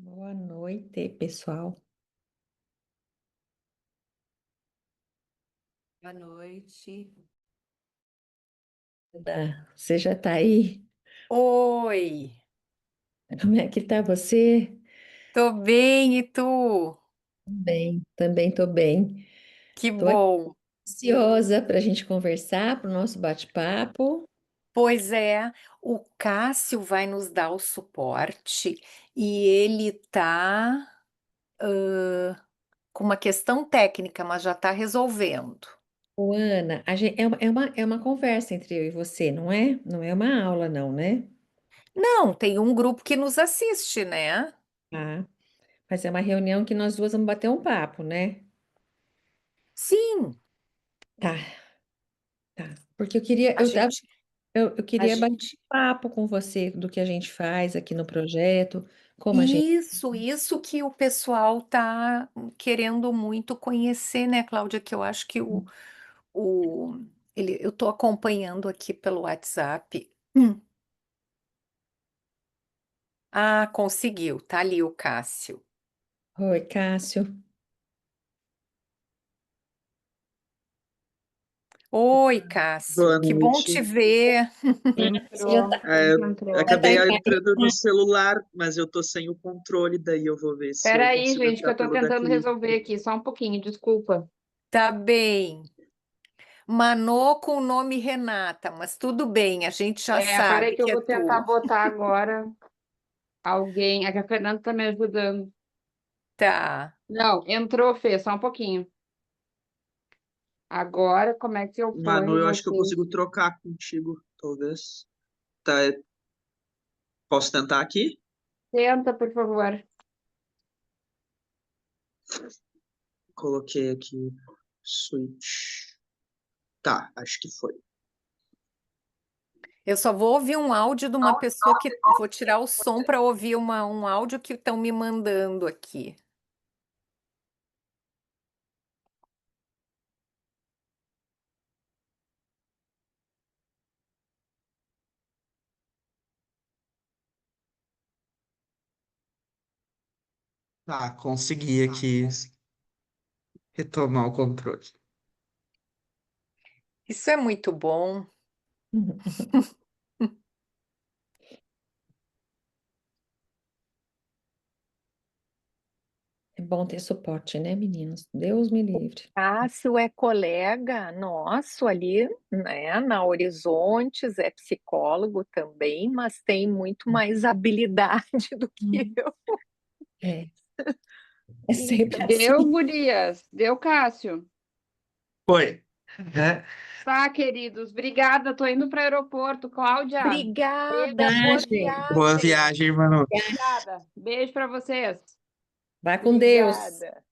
Boa noite, pessoal. Boa noite. Você já tá aí? Oi, Como é que tá você? tô bem, e tu? Bem, também tô bem. Que Tô aqui bom. ansiosa para a gente conversar, para o nosso bate-papo. Pois é, o Cássio vai nos dar o suporte e ele tá com uma questão técnica, mas já tá resolvendo. Ô, Ana, é uma conversa entre eu e você, não é? Não é uma aula, não, né? Não, tem um grupo que nos assiste, né? Tá. Mas é uma reunião que nós duas vamos bater um papo, né? Sim, Tá, tá. Porque eu queria, a gente, eu a queria bater um gente. papo com você do que a gente faz aqui no projeto, como a gente. Isso que o pessoal tá querendo muito conhecer, né, Cláudia? Que eu acho que o eu estou acompanhando aqui pelo WhatsApp. Ah, conseguiu. Tá ali o Cássio. Oi, Cássio. Oi, Cássio. Boa Que bom te noite. ver. Você já Entrou, tá, Eu entrou. já tá acabei em casa? entrando no celular, mas eu tô sem o controle, daí eu vou ver se eu Peraí, consigo gente, que entrar eu tô pelo tentando daqui. resolver aqui, só um pouquinho, desculpa. Tá bem. Manô com o nome Renata, mas tudo bem, a gente já Peraí sabe que eu que é vou tentar tu. botar agora alguém. É que a Fernanda tá me ajudando. Tá. Não, entrou, Fê, só um pouquinho. Agora, como é que eu Manu, ponho eu acho que eu vocês? consigo trocar contigo, talvez. Tá, posso tentar aqui? Tenta, por favor. Coloquei aqui switch. Tá, acho que foi. Eu só vou ouvir um áudio de uma pessoa que vou tirar o som para ouvir um áudio que estão me mandando aqui. Tá, consegui aqui retomar o controle. Isso é muito bom. É bom ter suporte, né, meninos? Deus me livre. Cássio é colega nosso ali, né, na Horizontes, é psicólogo também, mas tem muito mais habilidade do que Hum. eu. É, é sempre Então, Deu, assim. gurias. Deu, Cássio. Foi. É. Tá, queridos. Obrigada. Tô indo para o aeroporto. Cláudia, obrigada, beijo. boa Viagem. Boa viagem. viagem, Manu. Obrigada. Beijo para vocês. Vá com Deus. Obrigada.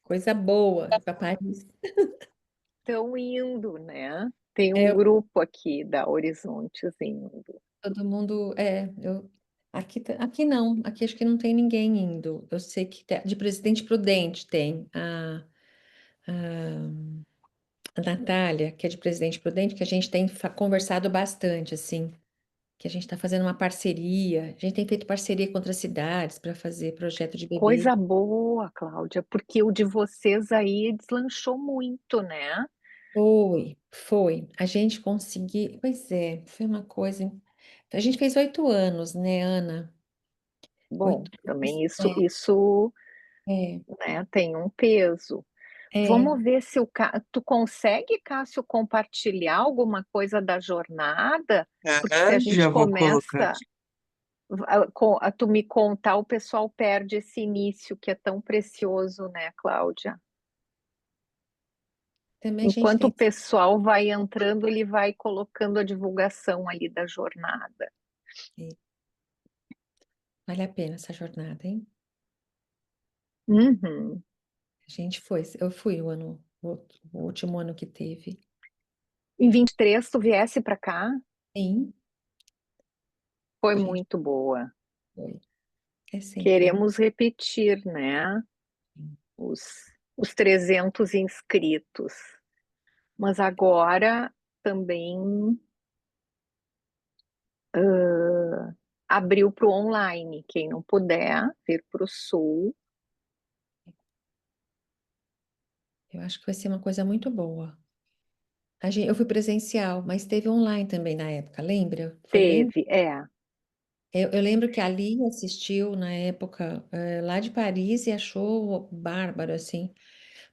Coisa boa para Paris. Estão indo, né? Tem um É, grupo aqui da Horizontes indo. todo mundo. Aqui não. Aqui acho que não tem ninguém indo. Eu sei que de Presidente Prudente tem a Natália, que é de Presidente Prudente, que a gente tem conversado bastante, assim. Que a gente está fazendo uma parceria. A gente tem feito parceria com outras cidades para fazer projeto de bebê. Coisa boa, Cláudia, porque o de vocês aí deslanchou muito, né? Foi. A gente conseguiu. Pois é, foi uma coisa. A gente fez 8 anos, né, Ana? Bom, 8 anos. também isso, É, né, tem um peso. é. Vamos ver se tu consegue, Cássio, compartilhar alguma coisa da jornada, porque se a gente Já vou colocar. começa a tu me contar, o pessoal perde esse início que é tão precioso, né, Cláudia? Também a gente Enquanto o tem. pessoal vai entrando, ele vai colocando a divulgação ali da jornada. Vale a pena essa jornada, hein? Uhum. Eu fui o último ano que teve. Em 23, tu viesse para cá, Sim, foi a gente muito boa. foi. É sempre bom. Queremos repetir, né? Os, os 300 inscritos. Mas agora também abriu para o online. Quem não puder vir para o Sul, Eu acho que vai ser uma coisa muito boa. Eu fui presencial, mas teve online também na época, lembra? Foi bem. teve, Eu lembro que a Lia assistiu na época lá de Paris e achou bárbaro, assim,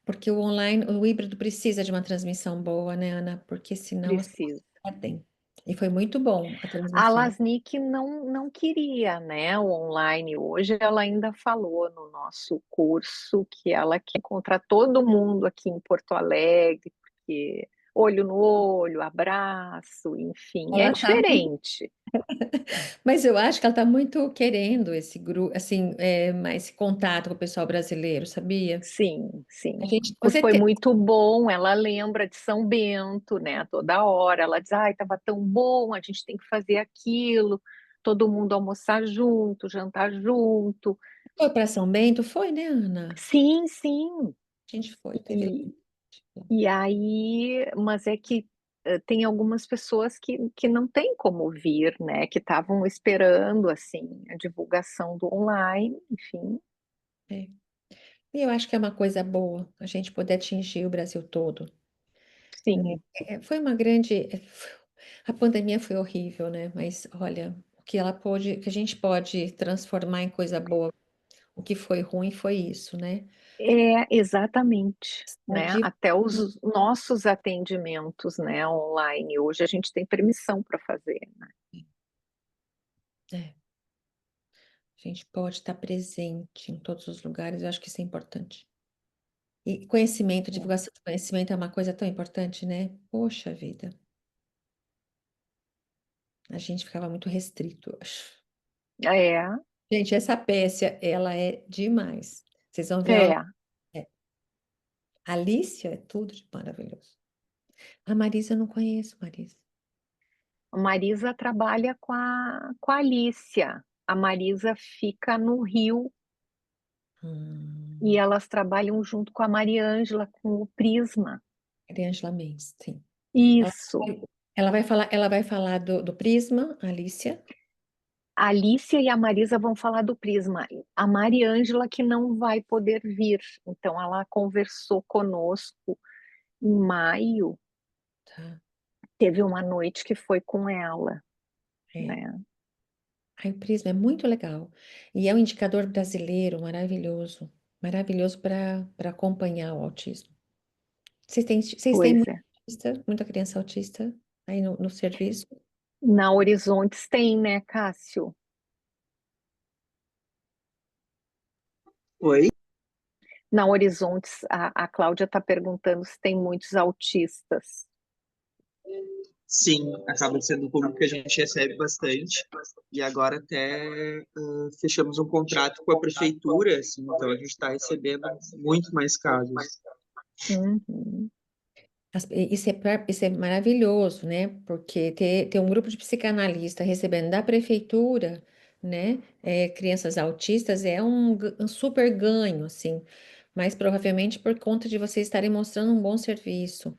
porque o online, o híbrido precisa de uma transmissão boa, né, Ana? Porque senão as pessoas precisa. perdem. E foi muito bom a A transmissão. Lasnik não queria, né, o online. Hoje ela ainda falou no nosso curso que ela quer encontrar todo mundo aqui em Porto Alegre, porque olho no olho, abraço, enfim, é Ela tá diferente. Mas eu acho que ela está muito querendo esse grupo, assim, mais esse contato com o pessoal brasileiro, sabia? Sim, A sim. gente, você Foi tem, muito bom. Ela lembra de São Bento, né? Toda hora. Ela diz: ai, estava tão bom, a gente tem que fazer aquilo, todo mundo almoçar junto, jantar junto. foi para São Bento? Foi, né, Ana? Sim, sim. A gente foi, teve. E, e aí, mas é que tem algumas pessoas que não têm como vir, né? Que estavam esperando, assim, a divulgação do online, enfim. É. E eu acho que é uma coisa boa a gente poder atingir o Brasil todo, né? Sim, Foi uma grande. A pandemia foi horrível, né? Mas olha, o que ela pôde, que a gente pode transformar em coisa boa, o que foi ruim foi isso, né? exatamente, A né? div- Até os nossos atendimentos, né, online, hoje a gente tem permissão para fazer, né? é, a gente pode estar presente em todos os lugares, eu acho que isso é importante. E conhecimento, divulgação de conhecimento é uma coisa tão importante, né? Poxa vida, a gente ficava muito restrito, eu acho. É, Gente, essa Pérsia, ela é demais. Vocês vão ver a aula. é. É. A Alicia é tudo de maravilhoso. A Marisa eu não conheço, Marisa. A Marisa trabalha com a Alicia. A Marisa fica no Rio e Hum, elas trabalham junto com a Mariângela, com o Prisma. Mariângela Mendes, sim. Ela, Isso. ela vai falar do Prisma, a Alicia. A Alicia e a Marisa vão falar do Prisma. A Mariângela que não vai poder vir. Então, ela conversou conosco em maio. Tá, Teve uma noite que foi com ela, é. né? Ai, o Prisma é muito legal. E é um indicador brasileiro maravilhoso. Maravilhoso para acompanhar o autismo. Vocês têm Pois muita é. muita criança autista aí no serviço? Na Horizontes tem, né, Cássio? Oi? Na Horizontes, a Cláudia está perguntando se tem muitos autistas. Sim, acaba sendo um público que a gente recebe bastante. E agora até fechamos um contrato com a prefeitura, assim, então a gente está recebendo muito mais casos. Uhum, Isso é maravilhoso, né? Porque ter um grupo de psicanalistas recebendo da prefeitura, né? Crianças autistas é um super ganho, assim. Mas provavelmente por conta de vocês estarem mostrando um bom serviço.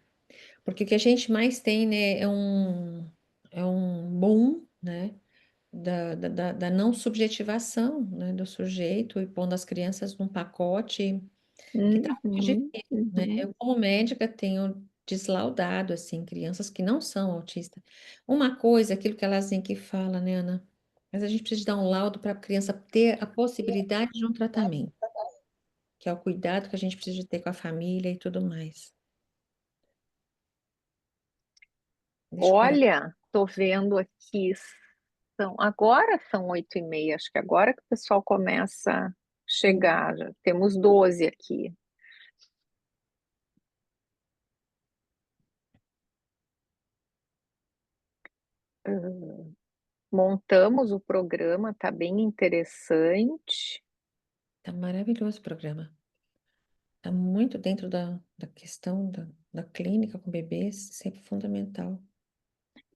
Porque o que a gente mais tem, né, é um boom, né? Da não subjetivação, né, do sujeito e pondo as crianças num pacote que está muito uhum, difícil, né? uhum. Eu, como médica, tenho deslaudado, assim, crianças que não são autistas. Uma coisa, aquilo que a Lazenck fala, né, Ana? Mas a gente precisa de dar um laudo para a criança ter a possibilidade de um tratamento, que é o cuidado que a gente precisa de ter com a família e tudo mais. Deixa eu pegar. Olha, tô vendo aqui, agora são 8h30, acho que agora que o pessoal começa a chegar, já temos 12 aqui. Montamos o programa, tá bem interessante. Tá maravilhoso o programa. Tá muito dentro da questão da clínica com bebês, sempre fundamental.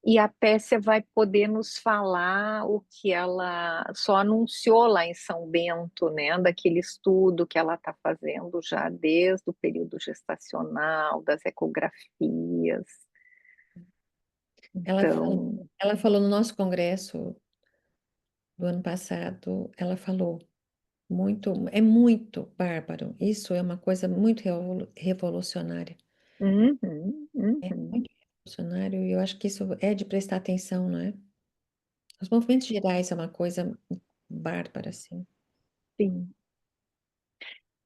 E a Pécia vai poder nos falar o que ela só anunciou lá em São Bento, né? Daquele estudo que ela está fazendo já desde o período gestacional, das ecografias. Ela falou, Então, ela falou no nosso congresso do ano passado, ela falou. É muito bárbaro. Isso é uma coisa muito revolucionária. Uhum, É uhum, muito revolucionário e eu acho que isso é de prestar atenção, não é? Os movimentos gerais é uma coisa bárbara, assim. sim.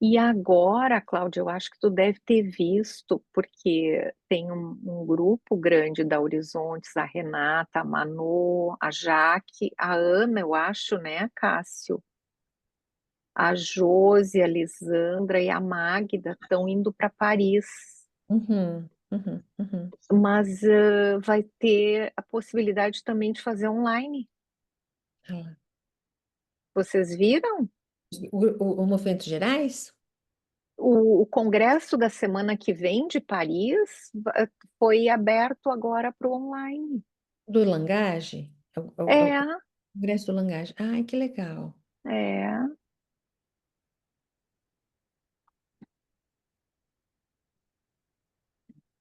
E agora, Cláudia, eu acho que tu deve ter visto, porque tem um grupo grande da Horizontes, a Renata, a Manu, a Jaque, a Ana, eu acho, né, Cássio? A Josi, a Lisandra e a Magda estão indo para Paris, Uhum, uhum, uhum. mas vai ter a possibilidade também de fazer online. Ah lá. Vocês viram? O movimentos gerais O congresso da semana que vem de Paris foi aberto agora para o online. do Langage, o É, congresso do Langage. Ai, que legal. é.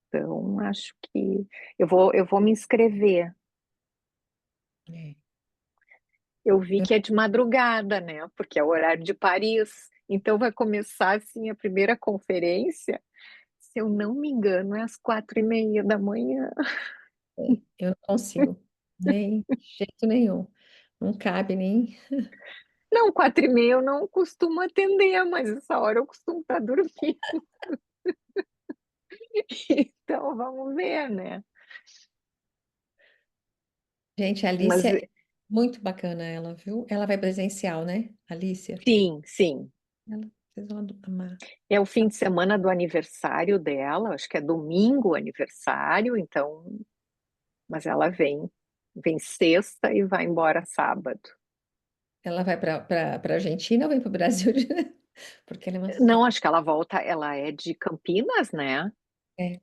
Então, acho que eu vou me inscrever. É. Eu vi Eu- que é de madrugada, né? Porque é o horário de Paris. Então, vai começar, assim, a primeira conferência, se eu não me engano, é às 4:30 da manhã. eu não consigo, nem de jeito nenhum. Não cabe nem. Não, 4:30 eu não costumo atender, mas essa hora eu costumo estar dormindo. Então, vamos ver, né? Gente, a Mas Alicia é muito bacana, ela, viu? Ela vai presencial, né? Alicia. sim, sim. Ela fez uma amar. É o fim de semana do aniversário dela, acho que é domingo o aniversário, então, mas ela vem sexta e vai embora sábado. Ela vai para Argentina ou vem para o Brasil? Porque ela é uma. Não, acho que ela volta, ela é de Campinas, né? É,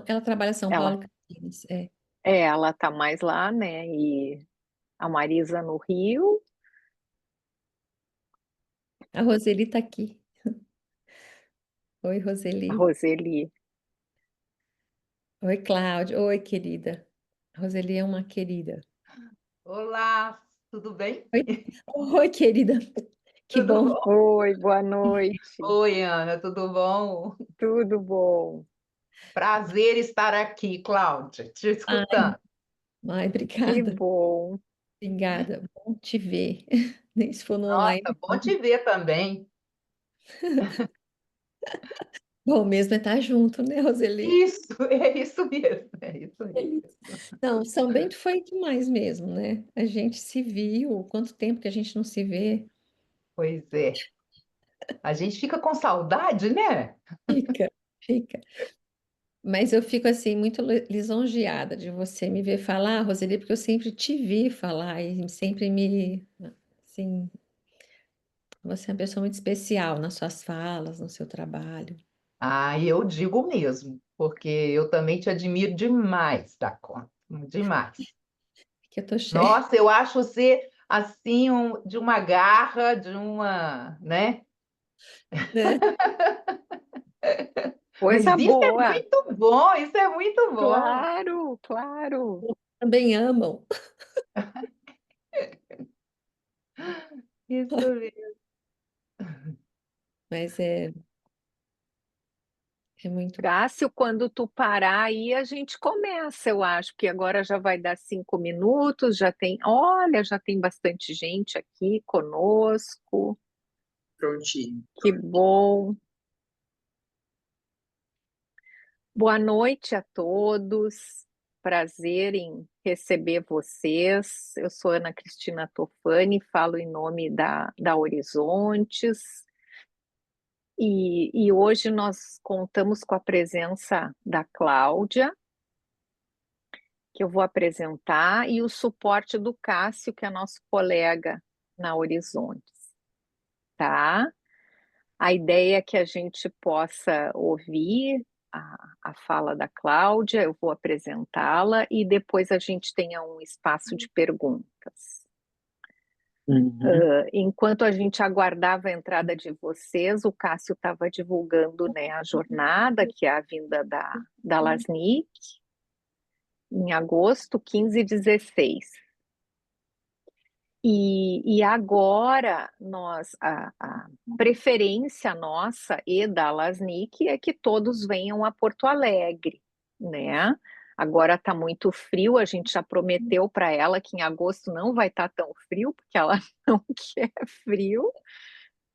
ela trabalha São Ela, Paulo, Campinas. É. ela tá mais lá, né? E a Marisa no Rio, A Roseli está aqui. Oi, a Roseli. Roseli. Oi, Cláudia. Oi, querida. A Roseli é uma querida. Olá, tudo bem? Oi, oi, querida. Que Tudo bom. bom? Oi, boa noite. Oi, Ana, tudo bom? Tudo bom? Prazer estar aqui, Cláudia, te Ai, escutando. ai, Que obrigada. bom. Obrigada. Bom te ver. Nem se for no Nossa, online. bom te ver também. Bom mesmo é estar junto, né, Roseli? Isso, é isso mesmo, é isso mesmo. Não, São Bento foi demais mesmo, né? A gente se viu, quanto tempo que a gente não se vê? Pois é. A gente fica com saudade, né? Fica, fica. Mas eu fico assim muito lisonjeada de você me ver falar, Roseli, porque eu sempre te vi falar e sempre assim, você é uma pessoa muito especial nas suas falas, no seu trabalho. Ah, eu digo mesmo, porque eu também te admiro demais da conta, demais. Que eu tô cheia, Nossa, eu acho você assim de uma garra, de uma, né? né? Mas Coisa isso é boa. muito bom, isso é muito bom. Claro, claro. Também amam. Isso mesmo. Mas é muito. Cássio, quando tu parar aí, a gente começa, eu acho, porque agora já vai dar 5 minutos, olha, já tem bastante gente aqui conosco, Prontinho. que bom. Boa noite a todos, prazer em receber vocês. Eu sou Ana Cristina Tofani, falo em nome da Horizontes, e hoje nós contamos com a presença da Cláudia, que eu vou apresentar, e o suporte do Cássio, que é nosso colega na Horizontes, tá? A ideia é que a gente possa ouvir a fala da Cláudia, eu vou apresentá-la e depois a gente tenha um espaço de perguntas. Uhum. Enquanto a gente aguardava a entrada de vocês, o Cássio estava divulgando, né, a jornada, que é a vinda da Lasnik, em agosto, 15 e 16. E agora a preferência nossa e da Lasnic é que todos venham a Porto Alegre, né? Agora está muito frio, a gente já prometeu para ela que em agosto não vai estar tão frio, porque ela não quer frio.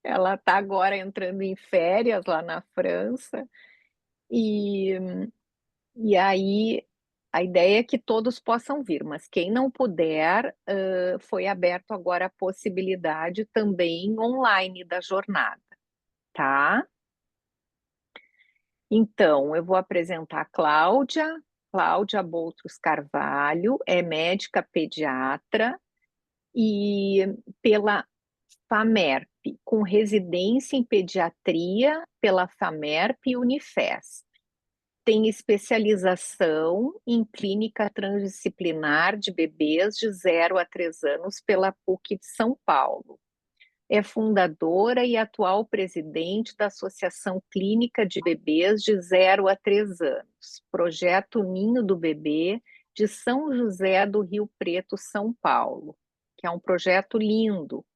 Ela está agora entrando em férias lá na França. E, e aí a ideia é que todos possam vir, mas quem não puder, foi aberto agora a possibilidade também online da jornada, tá? Então, eu vou apresentar a Cláudia. Cláudia Boutros Carvalho é médica pediatra e pela FAMERP, com residência em pediatria pela FAMERP e Unifesp. Tem especialização em clínica transdisciplinar de bebês de 0 a 3 anos pela PUC de São Paulo. É fundadora e atual presidente da Associação Clínica de Bebês de 0 a 3 anos, Projeto Ninho do Bebê, de São José do Rio Preto, São Paulo, que é um projeto lindo.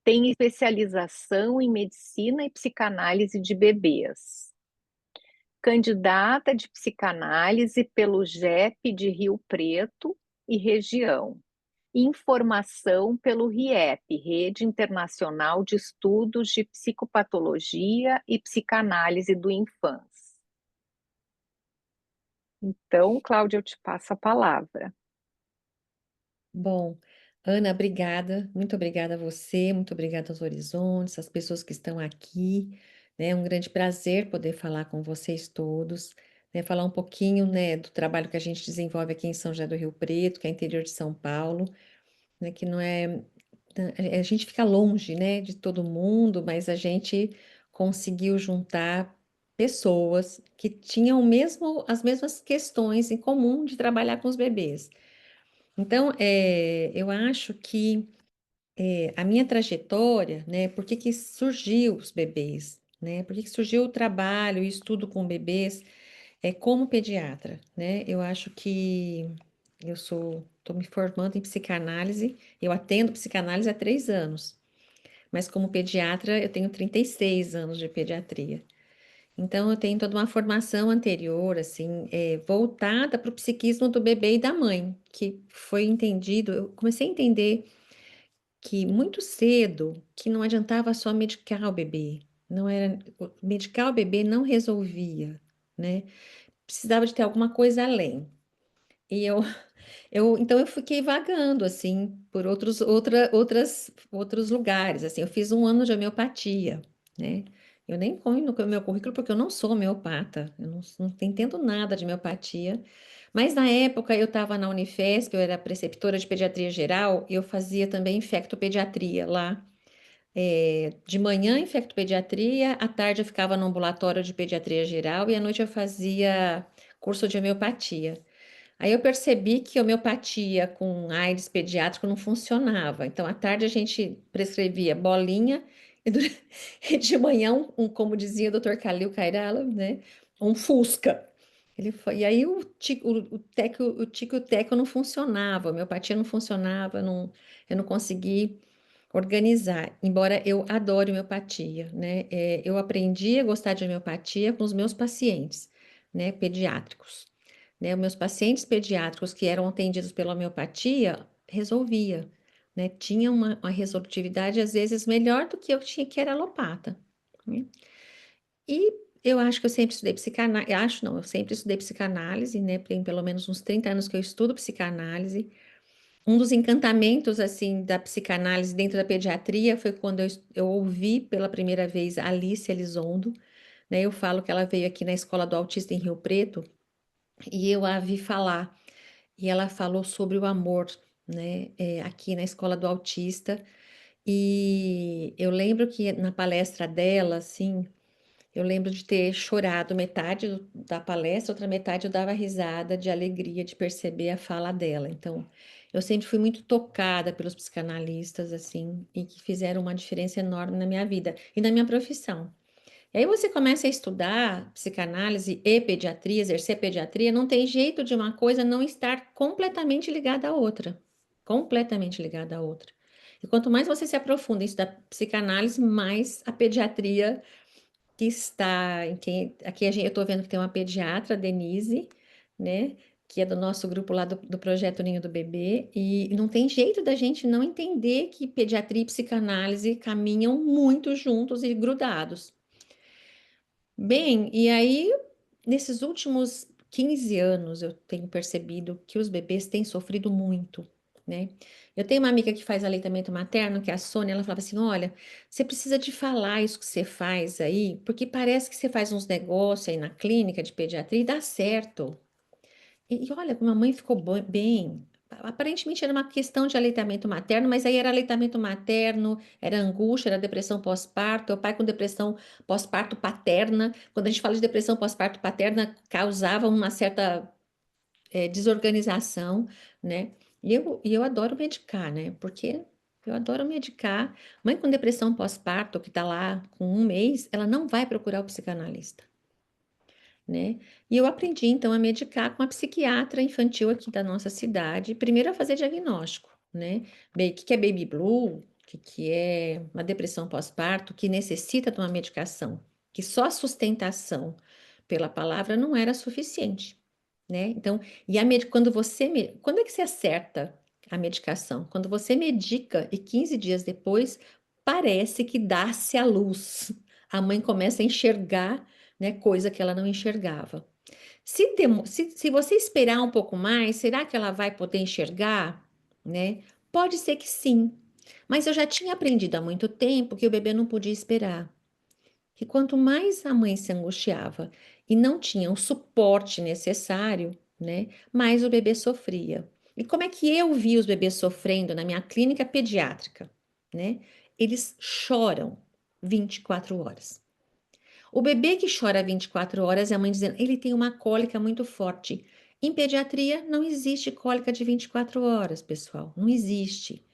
Tem especialização em medicina e psicanálise de bebês. Candidata de psicanálise pelo GEP de Rio Preto e região. Informação pelo RIEP, Rede Internacional de Estudos de Psicopatologia e Psicanálise do Infância. Então, Cláudia, eu te passo a palavra. Bom, Ana, obrigada, muito obrigada a você, muito obrigada aos Horizontes, às pessoas que estão aqui, né? É um grande prazer poder falar com vocês todos, né? Falar um pouquinho, né, do trabalho que a gente desenvolve aqui em São José do Rio Preto, que é interior de São Paulo, né? Que não é, a gente fica longe, né, de todo mundo, mas a gente conseguiu juntar pessoas que tinham as mesmas questões em comum de trabalhar com os bebês. Então, eu acho que a minha trajetória, né, por que que surgiu os bebês, né, por que que surgiu o trabalho e estudo com bebês, como pediatra, né, eu acho que estou me formando em psicanálise, eu atendo psicanálise há 3 anos, mas como pediatra eu tenho 36 anos de pediatria. Então, eu tenho toda uma formação anterior, assim, voltada para o psiquismo do bebê e da mãe, que foi entendido. Eu comecei a entender que muito cedo que não adiantava só medicar o bebê, não era, medicar o bebê não resolvia, né? Precisava de ter alguma coisa além. E então eu fiquei vagando assim por outros lugares. Assim, eu fiz 1 ano de homeopatia, né? Eu nem ponho no meu currículo porque eu não sou homeopata, eu não entendo nada de homeopatia. Mas na época eu estava na Unifesp, eu era preceptora de pediatria geral e eu fazia também infectopediatria lá. De manhã, infectopediatria, à tarde eu ficava no ambulatório de pediatria geral e à noite eu fazia curso de homeopatia. Aí eu percebi que a homeopatia com AIDS pediátrico não funcionava. Então, à tarde a gente prescrevia bolinha e, e de manhã, como dizia o Dr. Khalil Kairala, né? Um fusca. E aí o tico e o teco não funcionava, a homeopatia não funcionava, eu não consegui organizar, embora eu adore homeopatia, né? Eu aprendi a gostar de homeopatia com os meus pacientes, né, pediátricos, né? Os meus pacientes pediátricos que eram atendidos pela homeopatia, resolvia, né? Tinha uma resolutividade, às vezes, melhor do que eu tinha, que era alopata, né? E eu acho que eu sempre estudei psicanálise, acho não, eu sempre estudei psicanálise, né? Tem pelo menos uns 30 anos que eu estudo psicanálise. Um dos encantamentos, assim, da psicanálise dentro da pediatria foi quando eu ouvi pela primeira vez a Alice Elizondo, né? Eu falo que ela veio aqui na Escola do Autista em Rio Preto e eu a vi falar. E ela falou sobre o amor, né? Aqui na Escola do Autista. E eu lembro que na palestra dela, assim, eu lembro de ter chorado metade da palestra, outra metade eu dava risada de alegria de perceber a fala dela. Então, eu sempre fui muito tocada pelos psicanalistas, assim, e que fizeram uma diferença enorme na minha vida e na minha profissão. E aí você começa a estudar psicanálise e pediatria, exercer pediatria, não tem jeito de uma coisa não estar completamente ligada à outra. Completamente ligada à outra. E quanto mais você se aprofunda em estudar psicanálise, mais a pediatria que está em quem aqui eu estou vendo que tem uma pediatra, Denise, né? Que é do nosso grupo lá do projeto Ninho do Bebê, e não tem jeito da gente não entender que pediatria e psicanálise caminham muito juntos e grudados. Bem, e aí, nesses últimos 15 anos, eu tenho percebido que os bebês têm sofrido muito, né? Eu tenho uma amiga que faz aleitamento materno, que é a Sônia, ela falava assim: olha, você precisa de falar isso que você faz aí, porque parece que você faz uns negócios aí na clínica de pediatria e dá certo. E olha, como a mãe ficou bem. Aparentemente era uma questão de aleitamento materno, mas aí era aleitamento materno, era angústia, era depressão pós-parto, o pai com depressão pós-parto paterna. Quando a gente fala de depressão pós-parto paterna, causava uma certa desorganização, né? E eu adoro medicar, né? Porque eu adoro medicar. Mãe com depressão pós-parto, que está lá com 1 mês, ela não vai procurar o psicanalista, né? E eu aprendi então a medicar com a psiquiatra infantil aqui da nossa cidade, primeiro a fazer diagnóstico, né? Bem, o que que é baby blue, o que que é uma depressão pós-parto, que necessita de uma medicação, que só a sustentação pela palavra não era suficiente, né? Então, quando é que você acerta a medicação? Quando você medica e 15 dias depois parece que dá-se a luz. A mãe começa a enxergar, né, coisa que ela não enxergava. Se você esperar um pouco mais, será que ela vai poder enxergar, né? Pode ser que sim, mas eu já tinha aprendido há muito tempo que o bebê não podia esperar. Que quanto mais a mãe se angustiava e não tinha o suporte necessário, né, mais o bebê sofria. E como é que eu vi os bebês sofrendo na minha clínica pediátrica, né? Eles choram 24 horas. O bebê que chora 24 horas é a mãe dizendo, ele tem uma cólica muito forte. Em pediatria não existe cólica de 24 horas, pessoal, não existe.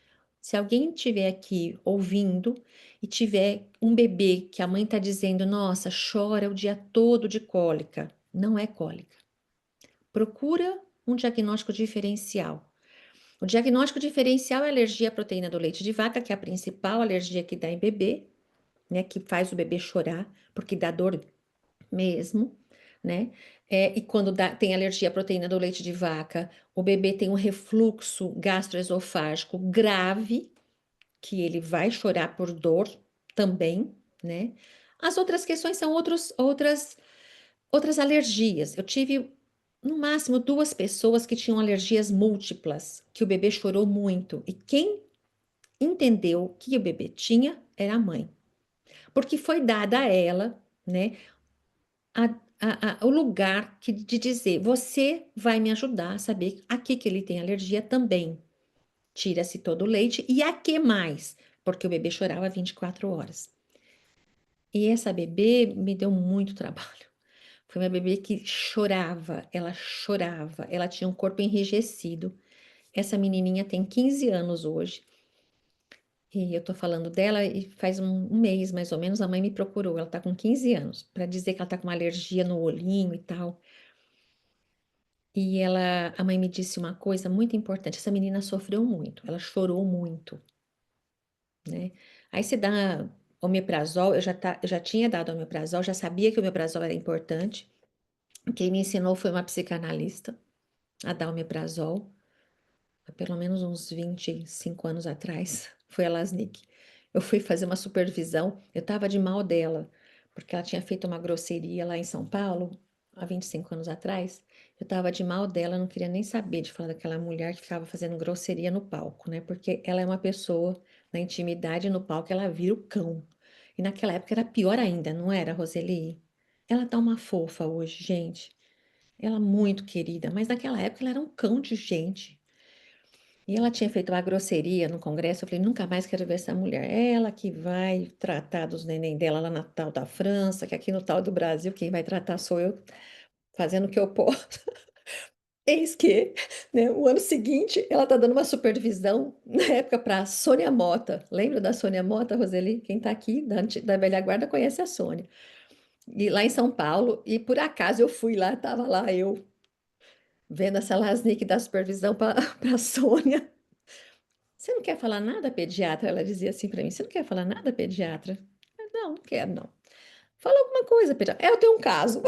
Se alguém estiver aqui ouvindo e tiver um bebê que a mãe está dizendo, nossa, chora o dia todo de cólica, não é cólica. Procura um diagnóstico diferencial. O diagnóstico diferencial é alergia à proteína do leite de vaca, que é a principal alergia que dá em bebê, né, que faz o bebê chorar, porque dá dor mesmo, né? E quando tem alergia à proteína do leite de vaca, o bebê tem um refluxo gastroesofágico grave, que ele vai chorar por dor também, né? As outras questões são outras alergias. Eu tive no máximo 2 pessoas que tinham alergias múltiplas, que o bebê chorou muito. E quem entendeu o que o bebê tinha era a mãe, porque foi dada a ela, né, o lugar de dizer: você vai me ajudar a saber a que ele tem alergia também. Tira-se todo o leite e a que mais? Porque o bebê chorava 24 horas. E essa bebê me deu muito trabalho. Foi uma bebê que chorava, ela tinha um corpo enrijecido. Essa menininha tem 15 anos hoje. E eu tô falando dela e faz um mês, mais ou menos, a mãe me procurou. Ela tá com 15 anos, para dizer que ela tá com uma alergia no olhinho e tal. E a mãe me disse uma coisa muito importante. Essa menina sofreu muito, ela chorou muito, né? Aí você dá omeprazol, eu já tinha dado omeprazol, já sabia que o omeprazol era importante. Quem me ensinou foi uma psicanalista a dar omeprazol, há pelo menos uns 25 anos atrás. Foi a Lasnik. Eu fui fazer uma supervisão, eu estava de mal dela, porque ela tinha feito uma grosseria lá em São Paulo, há 25 anos atrás. Eu estava de mal dela, não queria nem saber de falar daquela mulher que ficava fazendo grosseria no palco, né? Porque ela é uma pessoa, na intimidade, no palco, ela vira o cão. E naquela época era pior ainda, não era, Roseli? Ela tá uma fofa hoje, gente. Ela muito querida, mas naquela época ela era um cão de gente. E ela tinha feito uma grosseria no congresso. Eu falei, nunca mais quero ver essa mulher. Ela que vai tratar dos neném dela lá na tal da França, que aqui no tal do Brasil, quem vai tratar sou eu, fazendo o que eu posso. Eis que, né, o ano seguinte, ela está dando uma supervisão, na época, para a Sônia Mota. Lembra da Sônia Mota, Roseli? Quem está aqui da velha guarda conhece a Sônia. E lá em São Paulo, e por acaso eu fui lá, estava lá eu, vendo essa Lasnik da supervisão para a Sônia. Você não quer falar nada, pediatra? Ela dizia assim para mim: Você não quer falar nada, pediatra? Não, não quero, não. Fala alguma coisa, pediatra. Eu tenho um caso.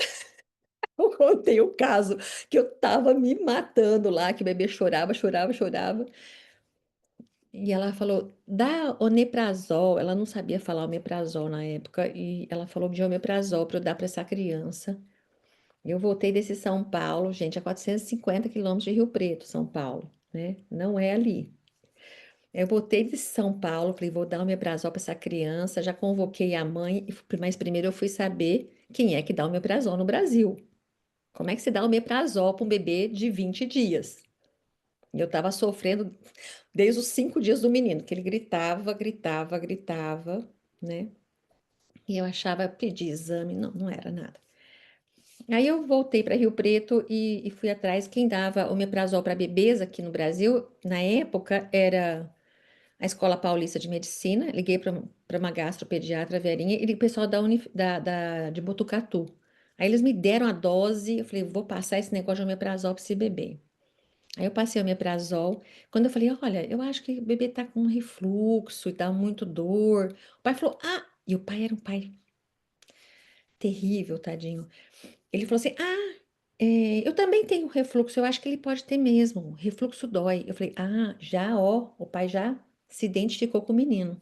Eu contei o caso que eu tava me matando lá, que o bebê chorava, chorava, chorava. E ela falou, dá omeprazol. Ela não sabia falar omeprazol na época. E ela falou de omeprazol para eu dar para essa criança. Eu voltei desse São Paulo, gente, a 450 quilômetros de Rio Preto, São Paulo, né? Não é ali. Eu voltei de São Paulo, falei, vou dar omeprazol para essa criança. Já convoquei a mãe, mas primeiro eu fui saber quem é que dá omeprazol no Brasil. Como é que se dá omeprazol para um bebê de 20 dias? E eu estava sofrendo desde os 5 dias do menino, que ele gritava, gritava, gritava, né? E eu achava, pedi exame, não, não era nada. Aí eu voltei para Rio Preto e fui atrás. Quem dava omeprazol para bebês aqui no Brasil, na época, era a Escola Paulista de Medicina. Liguei para uma gastropediatra, Verinha, e o pessoal de Botucatu. Aí eles me deram a dose, eu falei, vou passar esse negócio de omeprazol para esse bebê. Aí eu passei o omeprazol. Quando eu falei, olha, eu acho que o bebê tá com refluxo e tá muito dor. O pai falou, ah, e o pai era um pai terrível, tadinho. Ele falou assim, ah, eu também tenho refluxo, eu acho que ele pode ter mesmo. Refluxo dói. Eu falei, ah, já, ó, o pai já se identificou com o menino.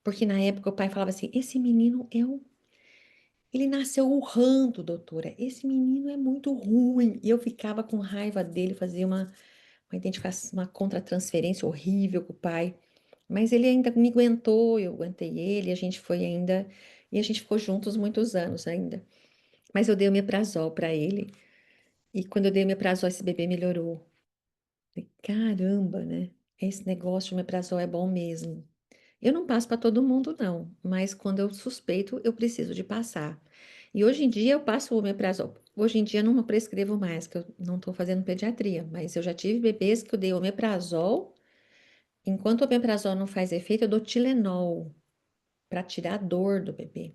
Porque na época o pai falava assim, esse menino ele nasceu urrando, doutora. Esse menino é muito ruim. E eu ficava com raiva dele, fazia uma identificação, uma contratransferência horrível com o pai. Mas ele ainda me aguentou, eu aguentei ele, a gente foi ainda, e a gente ficou juntos muitos anos ainda. Mas eu dei o omeprazol para ele, e quando eu dei o omeprazol, esse bebê melhorou. Falei, caramba, né? Esse negócio de omeprazol é bom mesmo. Eu não passo para todo mundo, não, mas quando eu suspeito, eu preciso de passar. E hoje em dia eu passo o omeprazol. Hoje em dia eu não prescrevo mais, que eu não estou fazendo pediatria, mas eu já tive bebês que eu dei omeprazol. Enquanto o omeprazol não faz efeito, eu dou Tilenol para tirar a dor do bebê,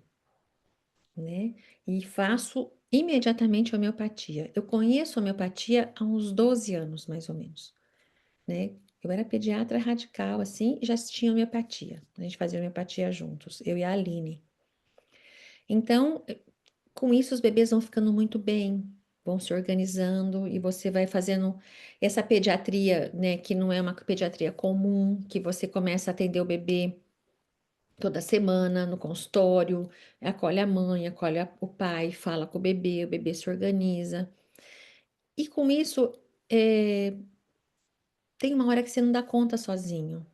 né? E faço imediatamente homeopatia. Eu conheço homeopatia há uns 12 anos, mais ou menos, né? Eu era pediatra radical, assim, e já tinha homeopatia. A gente fazia homeopatia juntos, eu e a Aline. Então, com isso, os bebês vão ficando muito bem, vão se organizando e você vai fazendo essa pediatria, né, que não é uma pediatria comum, que você começa a atender o bebê toda semana no consultório, acolhe a mãe, acolhe o pai, fala com o bebê se organiza. E com isso, é, tem uma hora que você não dá conta sozinho,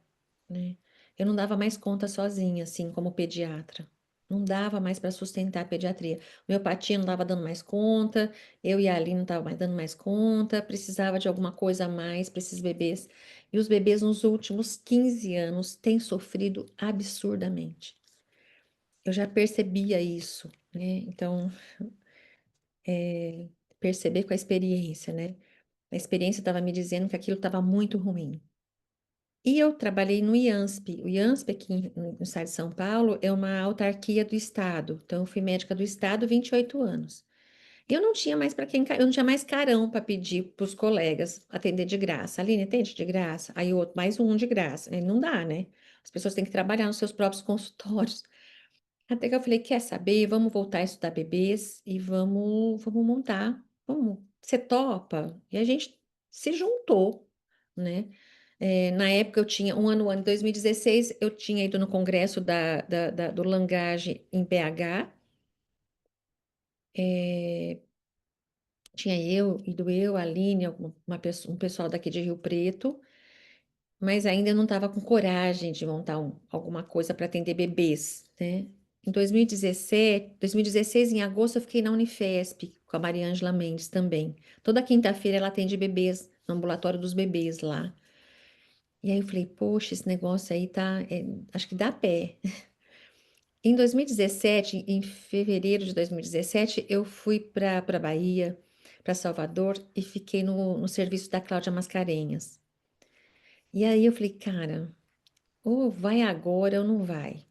né? Eu não dava mais conta sozinha, assim, como pediatra. Não dava mais para sustentar a pediatria. Homeopatia não estava dando mais conta, eu e a Aline não estava mais dando mais conta, precisava de alguma coisa a mais para esses bebês. E os bebês nos últimos 15 anos têm sofrido absurdamente. Eu já percebia isso, né? Então, perceber com a experiência, né? A experiência estava me dizendo que aquilo estava muito ruim. E eu trabalhei no IANSP. O IANSP aqui no estado de São Paulo é uma autarquia do estado. Então, eu fui médica do estado 28 anos. E eu não tinha mais para quem, eu não tinha mais carão para pedir para os colegas atender de graça. Aline, atende de graça. Aí o outro, mais um de graça. Aí não dá, né? As pessoas têm que trabalhar nos seus próprios consultórios. Até que eu falei, quer saber? Vamos voltar a estudar bebês e vamos montar. Vamos, você topa? E a gente se juntou, né? Na época eu tinha, um ano, 2016, eu tinha ido no congresso do Langage em BH. Tinha eu, a Aline, um pessoal daqui de Rio Preto, mas ainda não estava com coragem de montar alguma coisa para atender bebês, né? Em 2017, 2016, em agosto, eu fiquei na Unifesp com a Mariângela Mendes também. Toda quinta-feira ela atende bebês, no ambulatório dos bebês lá. E aí eu falei, poxa, esse negócio aí tá, acho que dá pé. Em 2017, em fevereiro de 2017, eu fui para Bahia, para Salvador, e fiquei no serviço da Cláudia Mascarenhas. E aí eu falei, cara, ou vai agora ou não vai,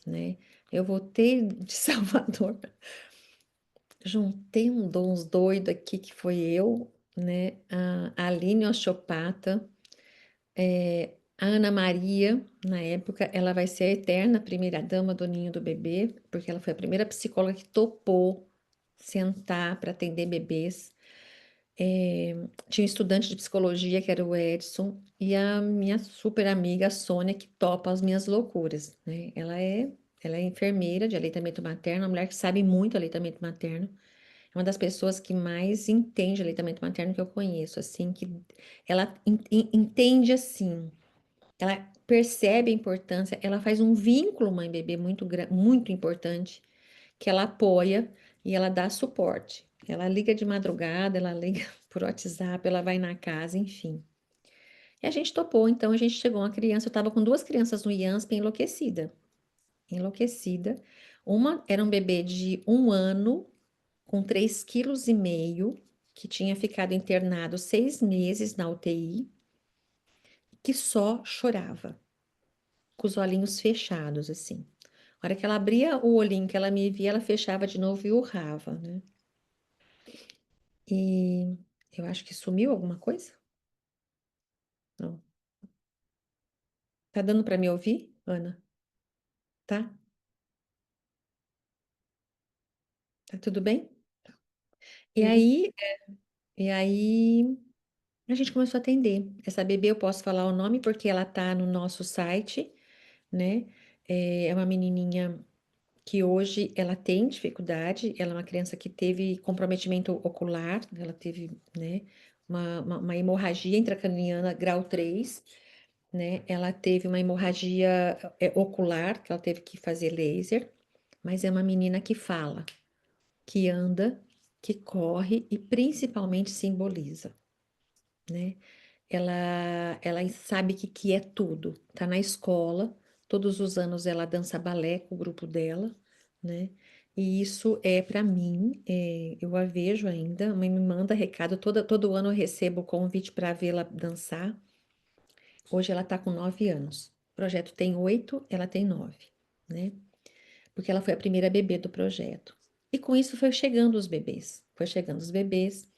né? Eu voltei de Salvador, juntei uns doidos aqui, que foi eu, né? A Aline, osteopata, A Ana Maria, na época, ela vai ser a eterna primeira dama do ninho do bebê, porque ela foi a primeira psicóloga que topou sentar para atender bebês. Tinha um estudante de psicologia, que era o Edson, e a minha super amiga, a Sônia, que topa as minhas loucuras, né? Ela é enfermeira de aleitamento materno, uma mulher que sabe muito aleitamento materno. É uma das pessoas que mais entende aleitamento materno que eu conheço, assim, que ela entende assim, ela percebe a importância, ela faz um vínculo mãe-bebê muito importante, que ela apoia e ela dá suporte. Ela liga de madrugada, ela liga por WhatsApp, ela vai na casa, enfim. E a gente topou, então a gente chegou uma criança, eu estava com duas crianças no IANSP enlouquecida. Enlouquecida. Uma era um bebê de 1 ano, com 3,5 kg, que tinha ficado internado 6 meses na UTI, que só chorava, com os olhinhos fechados, assim. A hora que ela abria o olhinho, que ela me via, ela fechava de novo e urrava, né? E eu acho que sumiu alguma coisa? Não. Tá dando para me ouvir, Ana? Tá? Tá tudo bem? E Sim. aí, e aí a gente começou a atender. Essa bebê eu posso falar o nome porque ela tá no nosso site, né? É uma menininha que hoje ela tem dificuldade, ela é uma criança que teve comprometimento ocular, ela teve, né, uma hemorragia intracraniana grau 3, né? Ela teve uma hemorragia ocular, que ela teve que fazer laser, mas é uma menina que fala, que anda, que corre e principalmente simboliza, né? Ela sabe que é tudo. Tá na escola, todos os anos ela dança balé com o grupo dela, né? E isso é para mim, eu a vejo ainda, a mãe me manda recado, todo ano eu recebo convite para vê-la dançar. Hoje ela tá com 9 anos. O projeto tem 8, ela tem 9, né? Porque ela foi a primeira bebê do projeto. E com isso foi chegando os bebês, foi chegando os bebês.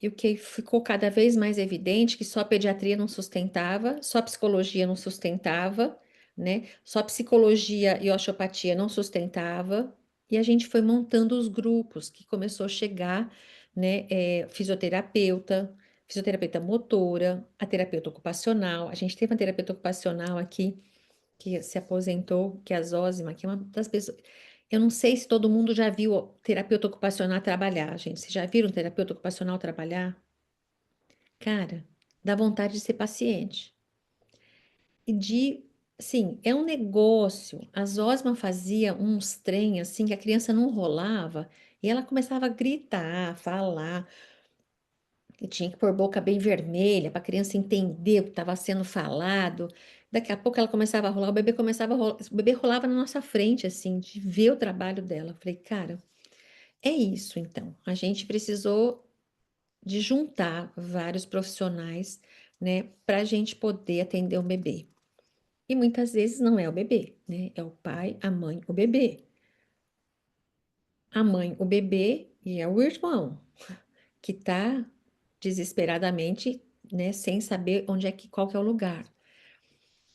E o que ficou cada vez mais evidente que só a pediatria não sustentava, só a psicologia não sustentava, né? Só a psicologia e osteopatia não sustentava. E a gente foi montando os grupos, que começou a chegar, né? Fisioterapeuta, fisioterapeuta motora, a terapeuta ocupacional. A gente teve uma terapeuta ocupacional aqui que se aposentou, que é a Zósima, que é uma das pessoas. Eu não sei se todo mundo já viu o terapeuta ocupacional trabalhar, gente. Vocês já viram um terapeuta ocupacional trabalhar? Cara, dá vontade de ser paciente. E sim, é um negócio. A Zosma fazia uns trem assim que a criança não rolava e ela começava a gritar, falar. E tinha que pôr boca bem vermelha para a criança entender o que estava sendo falado. Daqui a pouco ela começava a rolar, o bebê começava a rolar, o bebê rolava na nossa frente, assim, de ver o trabalho dela. Eu falei, cara, é isso então. A gente precisou de juntar vários profissionais, né, para a gente poder atender um bebê. E muitas vezes não é o bebê, né? É o pai, a mãe, o bebê. A mãe, o bebê e é o irmão que está desesperadamente, né, sem saber qual que é o lugar.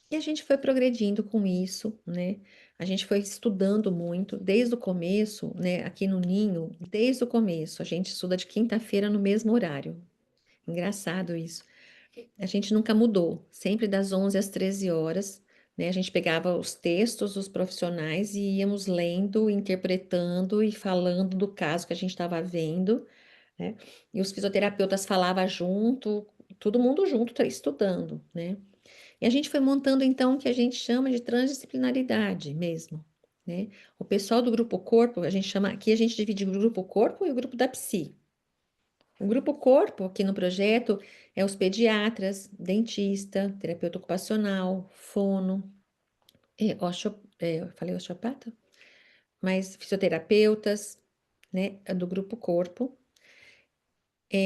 E a gente foi progredindo com isso, né? A gente foi estudando muito desde o começo, né? Aqui no Ninho, desde o começo, a gente estuda de quinta-feira no mesmo horário. Engraçado isso. A gente nunca mudou, sempre das 11 às 13 horas, né? A gente pegava os textos dos profissionais e íamos lendo, interpretando e falando do caso que a gente estava vendo, né? E os fisioterapeutas falavam junto, todo mundo junto, estudando, né? E a gente foi montando então o que a gente chama de transdisciplinaridade mesmo, né? O pessoal do grupo corpo, a gente chama, aqui a gente divide o grupo corpo e o grupo da psi. O grupo corpo aqui no projeto é os pediatras, dentista, terapeuta ocupacional, fono, eu falei osteopata? Mas fisioterapeutas, né, do grupo corpo,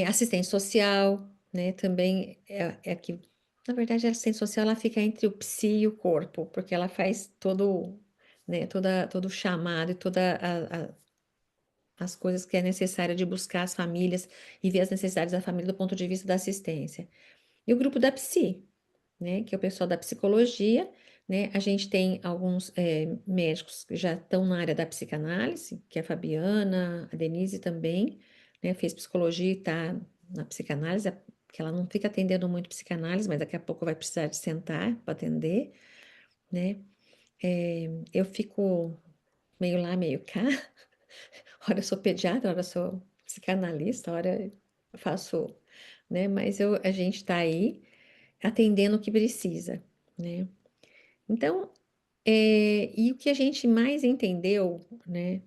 assistente social, né, também é que, na verdade, a assistente social ela fica entre o psi e o corpo, porque ela faz todo, né, todo o chamado e as coisas que é necessário de buscar as famílias e ver as necessidades da família do ponto de vista da assistência. E o grupo da psi. né? Que é o pessoal da psicologia, né? A gente tem alguns médicos que já estão na área da psicanálise, que é a Fabiana, a Denise também, né? Fez psicologia e está na psicanálise, que ela não fica atendendo muito psicanálise, mas daqui a pouco vai precisar de sentar para atender, né? Eu fico meio lá, meio cá. Ora eu sou pediatra, ora eu sou psicanalista, ora eu faço, né? Mas a gente está aí atendendo o que precisa, né? Então, e o que a gente mais entendeu, né,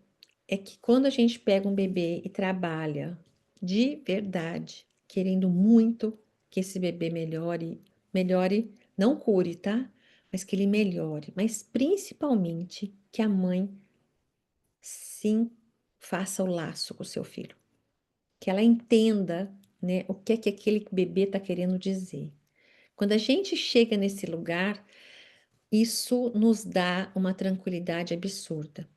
é que quando a gente pega um bebê e trabalha de verdade, querendo muito que esse bebê melhore, não cure, tá? Mas que ele melhore, mas principalmente que a mãe sim faça o laço com o seu filho, que ela entenda, né, o que é que aquele bebê está querendo dizer. Quando a gente chega nesse lugar, isso nos dá uma tranquilidade absurda,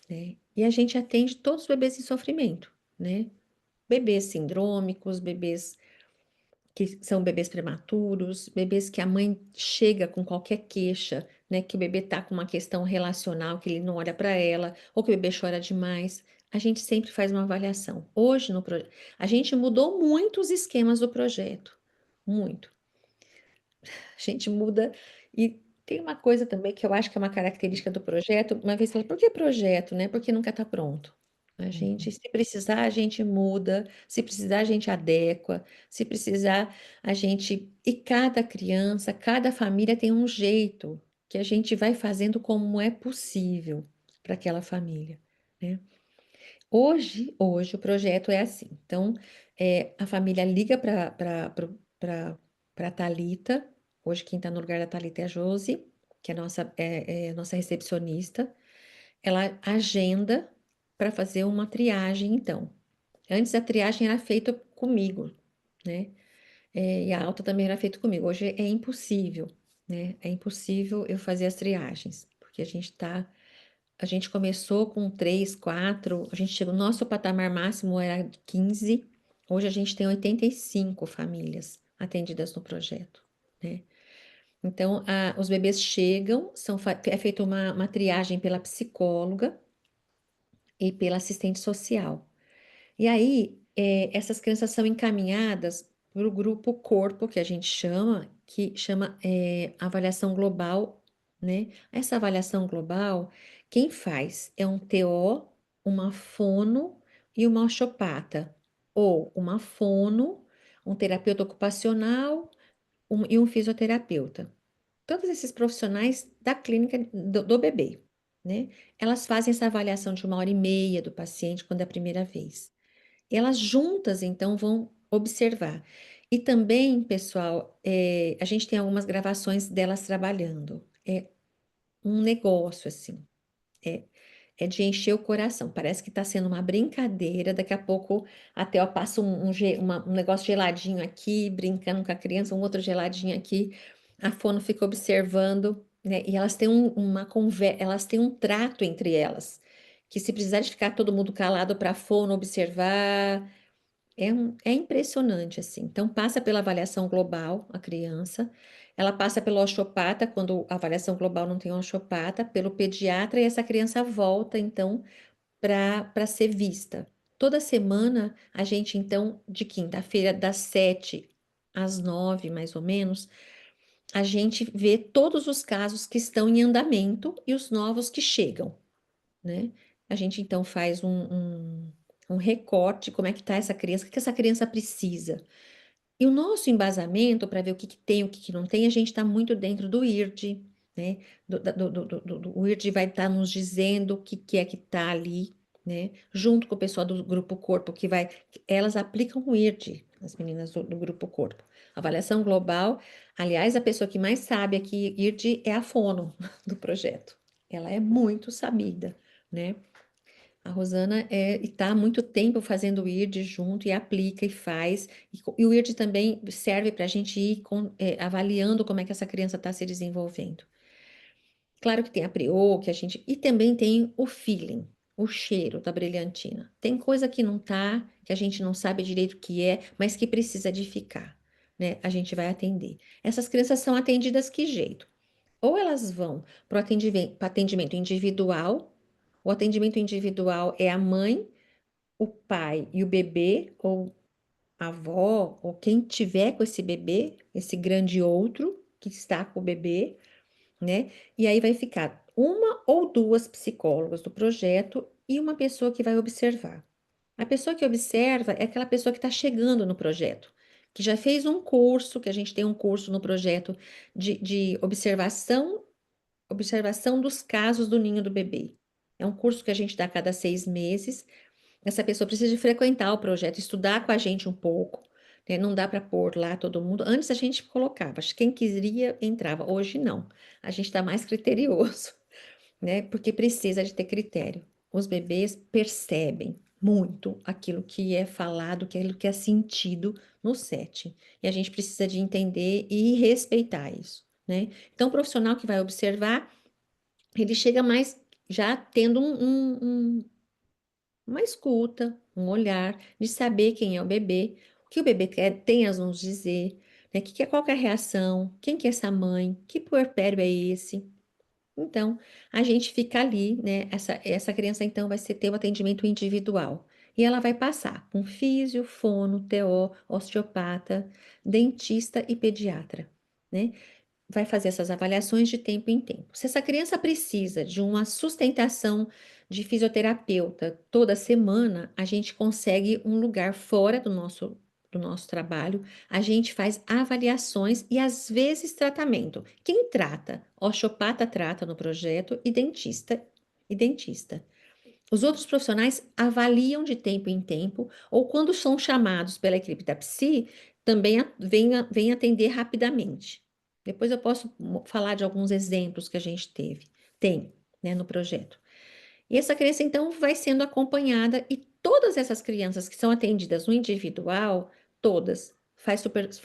né? E a gente atende todos os bebês em sofrimento, né? Bebês sindrômicos, bebês que são bebês prematuros, bebês que a mãe chega com qualquer queixa, né? Que o bebê tá com uma questão relacional, que ele não olha para ela, ou que o bebê chora demais. A gente sempre faz uma avaliação. Hoje no projeto, a gente mudou muito os esquemas do projeto, muito. A gente muda e tem uma coisa também que eu acho que é uma característica do projeto. Uma vez falei, por que projeto, né? Porque nunca está pronto. A gente, se precisar, a gente muda, se precisar, a gente adequa, se precisar, a gente. E cada criança, cada família tem um jeito que a gente vai fazendo como é possível para aquela família, né? Hoje o projeto é assim. Então, a família liga para a Thalita. Hoje quem está no lugar da Thalita é a Josi, que é nossa recepcionista. Ela agenda para fazer uma triagem, então. Antes a triagem era feita comigo, né? E a alta também era feita comigo. Hoje é impossível, né? É impossível eu fazer as triagens, porque a gente começou com 3, 4, a gente chegou, nosso patamar máximo era de 15, hoje a gente tem 85 famílias atendidas no projeto, né? Então, os bebês chegam, é feita uma triagem pela psicóloga e pela assistente social. E aí, essas crianças são encaminhadas para o grupo corpo, que a gente chama, avaliação global, né? Essa avaliação global, quem faz é um TO, uma fono e uma osteopata, ou uma fono, um terapeuta ocupacional e um fisioterapeuta. Todos esses profissionais da clínica do bebê, né? Elas fazem essa avaliação de 1h30 do paciente quando é a primeira vez. Elas juntas, então, vão observar. E também, pessoal, a gente tem algumas gravações delas trabalhando. É um negócio, assim. É, é de encher o coração. Parece que está sendo uma brincadeira. Daqui a pouco, até eu passo um negócio geladinho aqui, brincando com a criança, um outro geladinho aqui. A fono fica observando, né? E elas têm uma conversa, elas têm um trato entre elas. Que se precisar de ficar todo mundo calado para a fono observar, é impressionante, assim. Então, passa pela avaliação global, a criança. Ela passa pelo osteopata, quando a avaliação global não tem osteopata, pelo pediatra, e essa criança volta, então, para ser vista. Toda semana, a gente, então, de quinta-feira, das 7 às 9, mais ou menos, a gente vê todos os casos que estão em andamento e os novos que chegam, né? A gente então faz um recorte, como é que está essa criança, o que essa criança precisa. E o nosso embasamento para ver o que, que tem, o que, que não tem, a gente está muito dentro do IRD, né? O IRD vai estar nos dizendo o que, que é que está ali, né? Junto com o pessoal do Grupo Corpo, elas aplicam o IRD, as meninas do Grupo Corpo. Avaliação global, aliás, a pessoa que mais sabe aqui, IRD, é a fono do projeto. Ela é muito sabida, né? A Rosana está há muito tempo fazendo o IRD junto e aplica e faz. E o IRD também serve para a gente ir avaliando como é que essa criança está se desenvolvendo. Claro que tem a PREO, que a gente. E também tem o feeling, o cheiro da brilhantina. Tem coisa que não tá, que a gente não sabe direito o que é, mas que precisa de ficar. né, a gente vai atender. Essas crianças são atendidas que jeito? Ou elas vão para o atendimento individual, o atendimento individual é a mãe, o pai e o bebê, ou a avó, ou quem tiver com esse bebê, esse grande outro que está com o bebê, né? E aí vai ficar uma ou duas psicólogas do projeto e uma pessoa que vai observar. A pessoa que observa é aquela pessoa que está chegando no projeto, que já fez um curso, que a gente tem um curso no projeto de observação dos casos do ninho do bebê. É um curso que a gente dá a cada 6 meses. Essa pessoa precisa de frequentar o projeto, estudar com a gente um pouco, né? Não dá para pôr lá todo mundo. Antes a gente colocava, quem queria entrava. Hoje não. A gente está mais criterioso, né? Porque precisa de ter critério. Os bebês percebem muito aquilo que é falado, aquilo que é sentido no setting. E a gente precisa de entender e respeitar isso, né? Então, o profissional que vai observar, ele chega mais já tendo uma escuta, um olhar, de saber quem é o bebê, o que o bebê tem a nos dizer, né? Qual que é a reação, quem que é essa mãe, que puerpério é esse? Então, a gente fica ali, né? Essa criança, então, ter um atendimento individual. E ela vai passar com físio, fono, TO, osteopata, dentista e pediatra, né? Vai fazer essas avaliações de tempo em tempo. Se essa criança precisa de uma sustentação de fisioterapeuta toda semana, a gente consegue um lugar fora do nosso trabalho, a gente faz avaliações e às vezes tratamento. Quem trata? Osteopata trata no projeto e dentista. E dentista. Os outros profissionais avaliam de tempo em tempo, ou quando são chamados pela equipe da psi, também vem atender rapidamente. Depois eu posso falar de alguns exemplos que a gente tem, né, no projeto. E essa criança, então, vai sendo acompanhada, e todas essas crianças que são atendidas no individual, todas,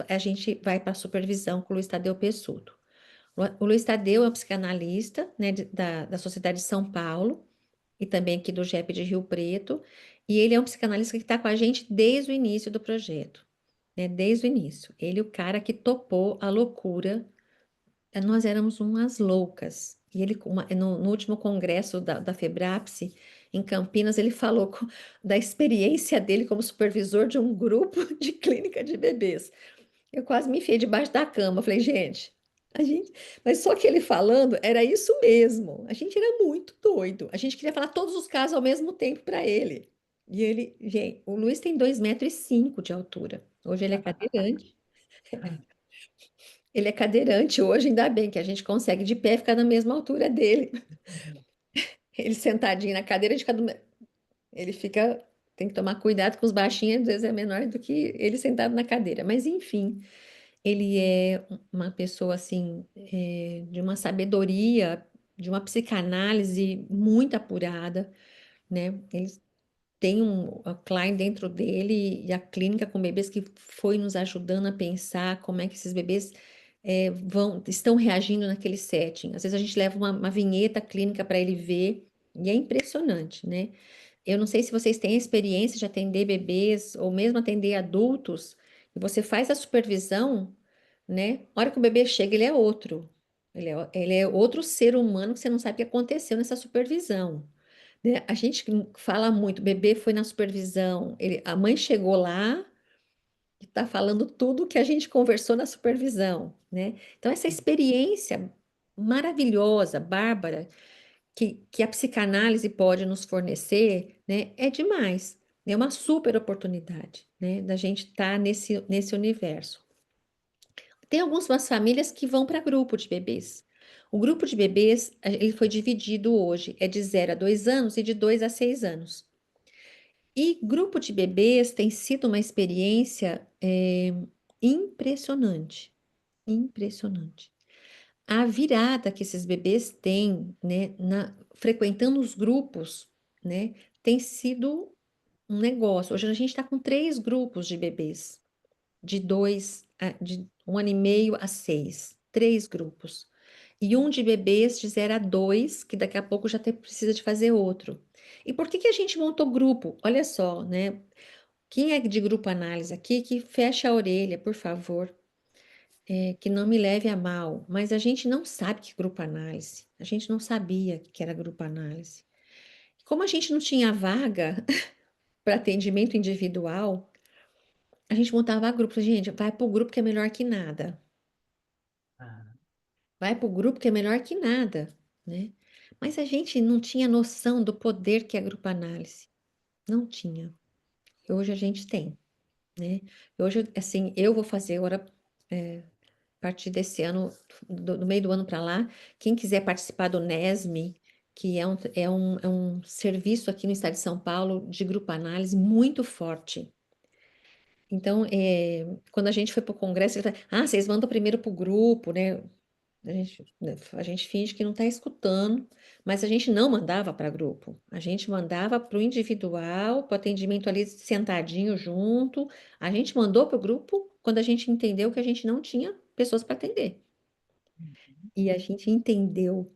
a gente vai para a supervisão com o Luiz Tadeu Pessuto. O Luiz Tadeu é um psicanalista, né, da Sociedade de São Paulo, e também aqui do GEP de Rio Preto, e ele é um psicanalista que está com a gente desde o início do projeto, né? Desde o início. Ele é o cara que topou a loucura. Nós éramos umas loucas. E ele, no último congresso da FEBRAPSE, em Campinas, ele falou da experiência dele como supervisor de um grupo de clínica de bebês. Eu quase me enfiei debaixo da cama. Falei, gente, a gente. Mas só que ele falando era isso mesmo. A gente era muito doido. A gente queria falar todos os casos ao mesmo tempo para ele. E ele, gente, o Luiz tem 2,5 m de altura. Hoje ele é cadeirante. Ele é cadeirante hoje, ainda bem que a gente consegue de pé ficar na mesma altura dele. Ele sentadinho na cadeira, ele fica. Tem que tomar cuidado com os baixinhos, às vezes é menor do que ele sentado na cadeira. Mas enfim. Ele é uma pessoa assim, de uma sabedoria, de uma psicanálise muito apurada, né? Ele tem a Klein dentro dele e a clínica com bebês que foi nos ajudando a pensar como é que esses bebês estão reagindo naquele setting. Às vezes a gente leva uma vinheta clínica para ele ver e é impressionante, né? Eu não sei se vocês têm a experiência de atender bebês ou mesmo atender adultos, e você faz a supervisão, né? A hora que o bebê chega, ele é outro. Ele é outro ser humano que você não sabe o que aconteceu nessa supervisão, né? A gente fala muito, o bebê foi na supervisão, a mãe chegou lá e está falando tudo que a gente conversou na supervisão, né? Então, essa experiência maravilhosa, bárbara, que a psicanálise pode nos fornecer, né, é demais. É uma super oportunidade, né, da gente estar nesse universo. Tem algumas famílias que vão para grupo de bebês. O grupo de bebês, ele foi dividido hoje, é de 0 a 2 anos e de 2 a 6 anos. E grupo de bebês tem sido uma experiência impressionante, impressionante. A virada que esses bebês têm, né, frequentando os grupos, né, tem sido um negócio. Hoje a gente está com 3 grupos de bebês, de 1 ano e meio a 6, 3 grupos. E um de bebês de 0 a 2, que daqui a pouco já precisa de fazer outro. E por que a gente montou grupo? Olha só, né? Quem é de grupo análise aqui, que fecha a orelha, por favor. que não me leve a mal, mas a gente não sabe que grupo análise. A gente não sabia que era grupo análise. Como a gente não tinha vaga para atendimento individual, a gente montava grupos. Gente, vai para o grupo que é melhor que nada. Ah, Vai para o grupo que é melhor que nada, né? Mas a gente não tinha noção do poder que é grupo análise. Não tinha. Hoje a gente tem, né? Hoje, assim, eu vou fazer agora, a partir desse ano, do meio do ano para lá, quem quiser participar do NESME, que é um serviço aqui no estado de São Paulo de grupo análise muito forte. Então, quando a gente foi para o congresso, ele falou, vocês mandam primeiro para o grupo, né? A gente finge que não está escutando, mas a gente não mandava para grupo, a gente mandava para o individual, para o atendimento ali sentadinho junto. A gente mandou para o grupo quando a gente entendeu que a gente não tinha pessoas para atender. E a gente entendeu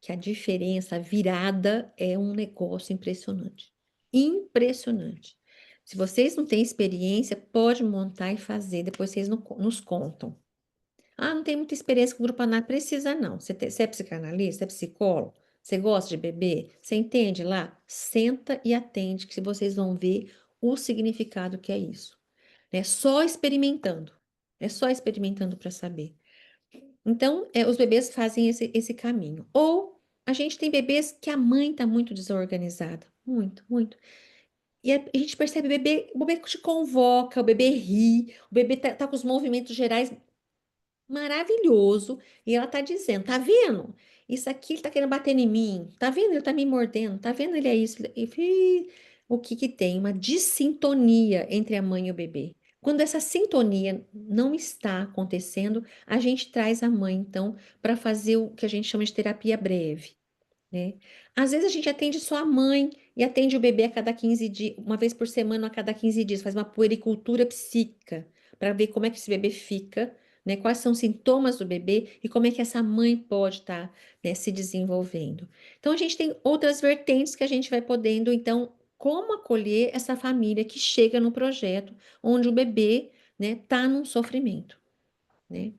que a diferença, a virada é um negócio impressionante. Impressionante. Se vocês não têm experiência, pode montar e fazer, depois vocês nos contam. Não tem muita experiência com grupo análise. Precisa não. Você é psicanalista, é psicólogo, você gosta de beber, você entende lá? Senta e atende, que vocês vão ver o significado que é isso. É só experimentando. É só experimentando para saber. Então, os bebês fazem esse caminho. Ou a gente tem bebês que a mãe está muito desorganizada. Muito, muito. E a gente percebe o bebê te convoca, o bebê ri, o bebê tá com os movimentos gerais maravilhoso. E ela tá dizendo, tá vendo? Isso aqui ele tá querendo bater em mim. Tá vendo? Ele tá me mordendo. Tá vendo? Ele é isso. O que que tem? Uma dissintonia entre a mãe e o bebê. Quando essa sintonia não está acontecendo, a gente traz a mãe, então, para fazer o que a gente chama de terapia breve, né? Às vezes a gente atende só a mãe e atende o bebê a cada 15 dias, uma vez por semana, a cada 15 dias, faz uma puericultura psíquica para ver como é que esse bebê fica, né? Quais são os sintomas do bebê e como é que essa mãe pode estar, né, se desenvolvendo. Então a gente tem outras vertentes que a gente vai podendo, então, como acolher essa família que chega no projeto onde o bebê, né, tá num sofrimento, né?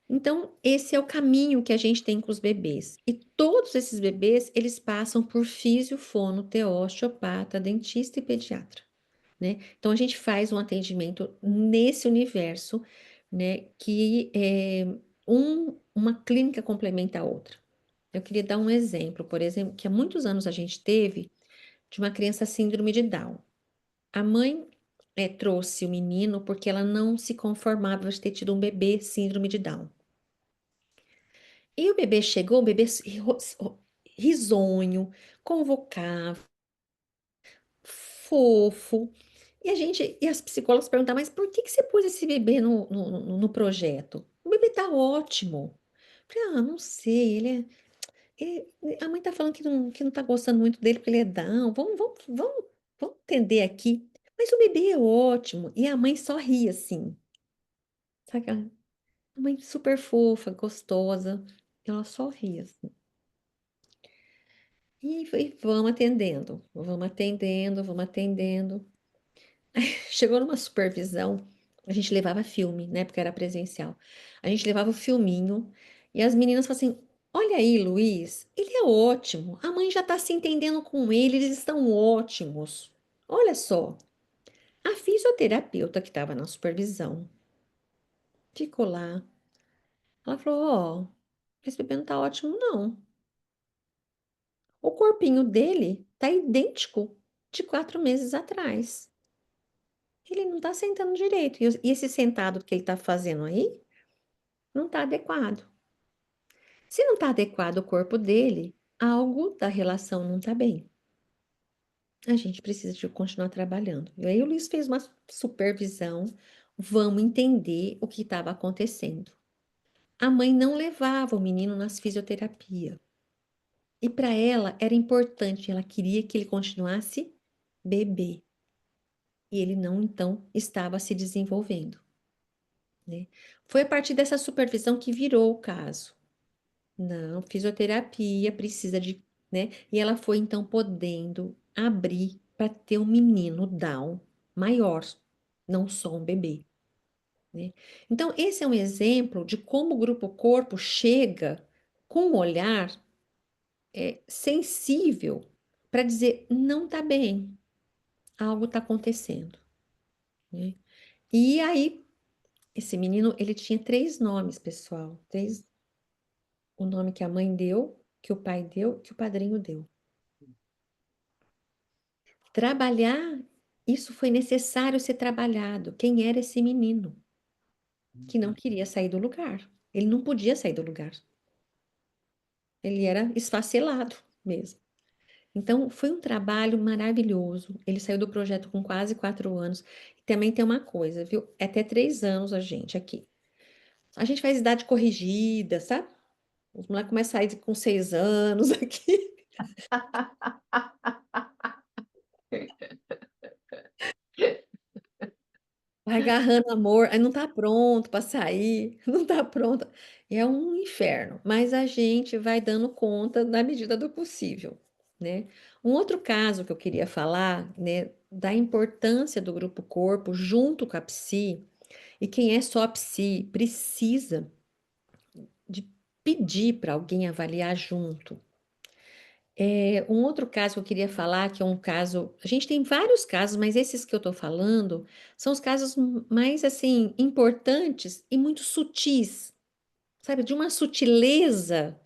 Então, esse é o caminho que a gente tem com os bebês. E todos esses bebês, eles passam por físio, fono, TO, osteopata, dentista e pediatra, né? Então, a gente faz um atendimento nesse universo, né? Que uma clínica complementa a outra. Eu queria dar um exemplo, por exemplo, que há muitos anos a gente teve de uma criança síndrome de Down. A mãe trouxe o menino porque ela não se conformava de ter tido um bebê síndrome de Down. E o bebê chegou, o bebê risonho, convocava, fofo. E as psicólogas perguntavam, mas por que você pôs esse bebê no projeto? O bebê tá ótimo. Eu falei, não sei, a mãe tá falando que não tá gostando muito dele porque ele é down. Vamos entender aqui. Mas o bebê é ótimo. E a mãe só ria assim. Sabe? A mãe super fofa, gostosa. Ela só ria assim. E vamos atendendo, vamos atendendo, vamos atendendo. Chegou numa supervisão, a gente levava filme, né? Porque era presencial. A gente levava o filminho e as meninas falavam assim: Olha aí, Luiz, ele é ótimo. A mãe já tá se entendendo com ele, eles estão ótimos. Olha só, a fisioterapeuta que estava na supervisão ficou lá. Ela falou: Ó, esse bebê não tá ótimo, não. O corpinho dele tá idêntico de 4 meses atrás. Ele não está sentando direito. E esse sentado que ele está fazendo aí não está adequado. Se não está adequado o corpo dele, algo da relação não está bem. A gente precisa de continuar trabalhando. E aí o Luiz fez uma supervisão. Vamos entender o que estava acontecendo. A mãe não levava o menino nas fisioterapia. E para ela era importante, ela queria que ele continuasse bebê. E ele não, então, estava se desenvolvendo, né? Foi a partir dessa supervisão que virou o caso. Não, fisioterapia precisa de, né? E ela foi então podendo abrir para ter um menino Down maior, não só um bebê, né? Então, esse é um exemplo de como o grupo corpo chega com um olhar sensível para dizer não está bem, algo está acontecendo, né? E aí, esse menino, ele tinha 3 nomes, pessoal, o nome que a mãe deu, que o pai deu, que o padrinho deu. Trabalhar, isso foi necessário ser trabalhado. Quem era esse menino que não queria sair do lugar? Ele não podia sair do lugar. Ele era esfacelado mesmo. Então, foi um trabalho maravilhoso. Ele saiu do projeto com quase 4 anos. E também tem uma coisa, viu? É até 3 anos a gente aqui. A gente faz idade corrigida, sabe? Os moleques começam a sair com 6 anos aqui. Vai agarrando amor, aí não tá pronto para sair, não tá pronto. É um inferno, mas a gente vai dando conta na medida do possível, né? Um outro caso que eu queria falar, né, da importância do grupo corpo junto com a psi, e quem é só psi precisa de pedir para alguém avaliar junto. Um outro caso que eu queria falar, que é um caso, a gente tem vários casos, mas esses que eu estou falando são os casos mais assim importantes e muito sutis, sabe? De uma sutileza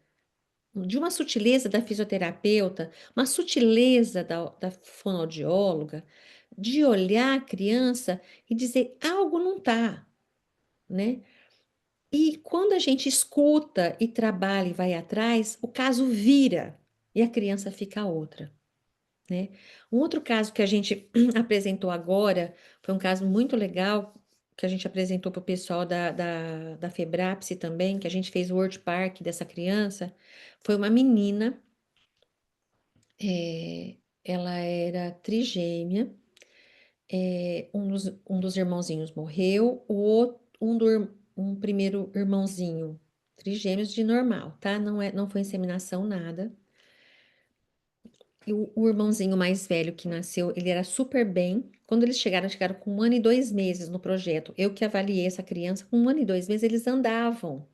da fisioterapeuta, uma sutileza da fonoaudióloga, de olhar a criança e dizer algo não tá, né? E quando a gente escuta e trabalha e vai atrás, o caso vira e a criança fica outra, né? Um outro caso que a gente apresentou agora foi um caso muito legal que a gente apresentou para o pessoal da Febrapse também, que a gente fez o Word Park dessa criança. Foi uma menina, ela era trigêmea, um dos irmãozinhos morreu, um primeiro irmãozinho, trigêmeos de normal, tá? Não foi inseminação, nada. E o irmãozinho mais velho que nasceu, ele era super bem. Quando eles chegaram com 1 ano e 2 meses no projeto. Eu que avaliei essa criança, com 1 ano e 2 meses eles andavam.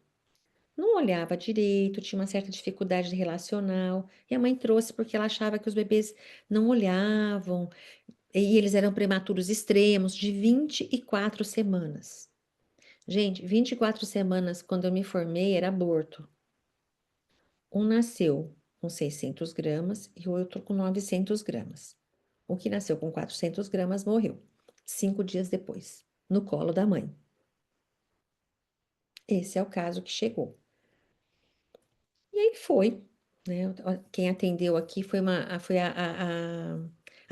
Não olhava direito, tinha uma certa dificuldade de relacional. E a mãe trouxe porque ela achava que os bebês não olhavam. E eles eram prematuros extremos, de 24 semanas. Gente, 24 semanas, quando eu me formei, era aborto. Um nasceu com 600 gramas e o outro com 900 gramas. O que nasceu com 400 gramas morreu 5 dias depois, no colo da mãe. Esse é o caso que chegou. E aí foi, né? Quem atendeu aqui foi a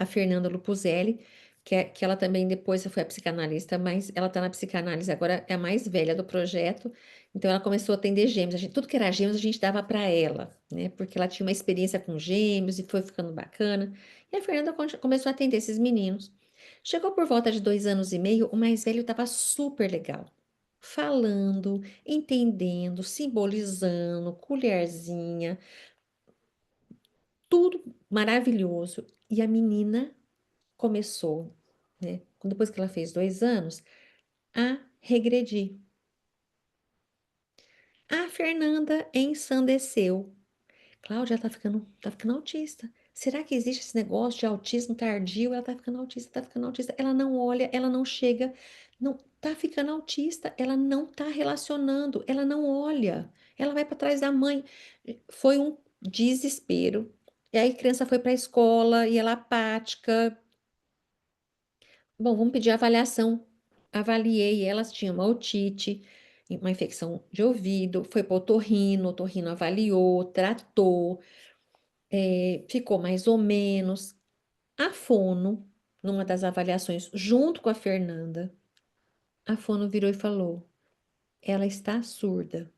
Fernanda Lupuzelli, que ela também depois foi a psicanalista, mas ela está na psicanálise agora, é a mais velha do projeto, então ela começou a atender gêmeos. Tudo que era gêmeos a gente dava para ela, né? Porque ela tinha uma experiência com gêmeos e foi ficando bacana. E a Fernanda começou a atender esses meninos. Chegou por volta de 2 anos e meio, o mais velho estava super legal. Falando, entendendo, simbolizando, colherzinha, tudo maravilhoso. E a menina começou, né, depois que ela fez 2 anos, a regredir. A Fernanda ensandeceu. Cláudia, ela tá ficando autista. Será que existe esse negócio de autismo tardio? Ela tá ficando autista, tá ficando autista. Ela não olha, ela não chega, não tá ficando autista, ela não tá relacionando, ela não olha. Ela vai para trás da mãe. Foi um desespero. E aí a criança foi para a escola e ela apática. Bom, vamos pedir avaliação. Avaliei, elas tinham uma otite, uma infecção de ouvido, foi para o otorrino avaliou, tratou, ficou mais ou menos. A fono, numa das avaliações, junto com a Fernanda, a fono virou e falou: ela está surda.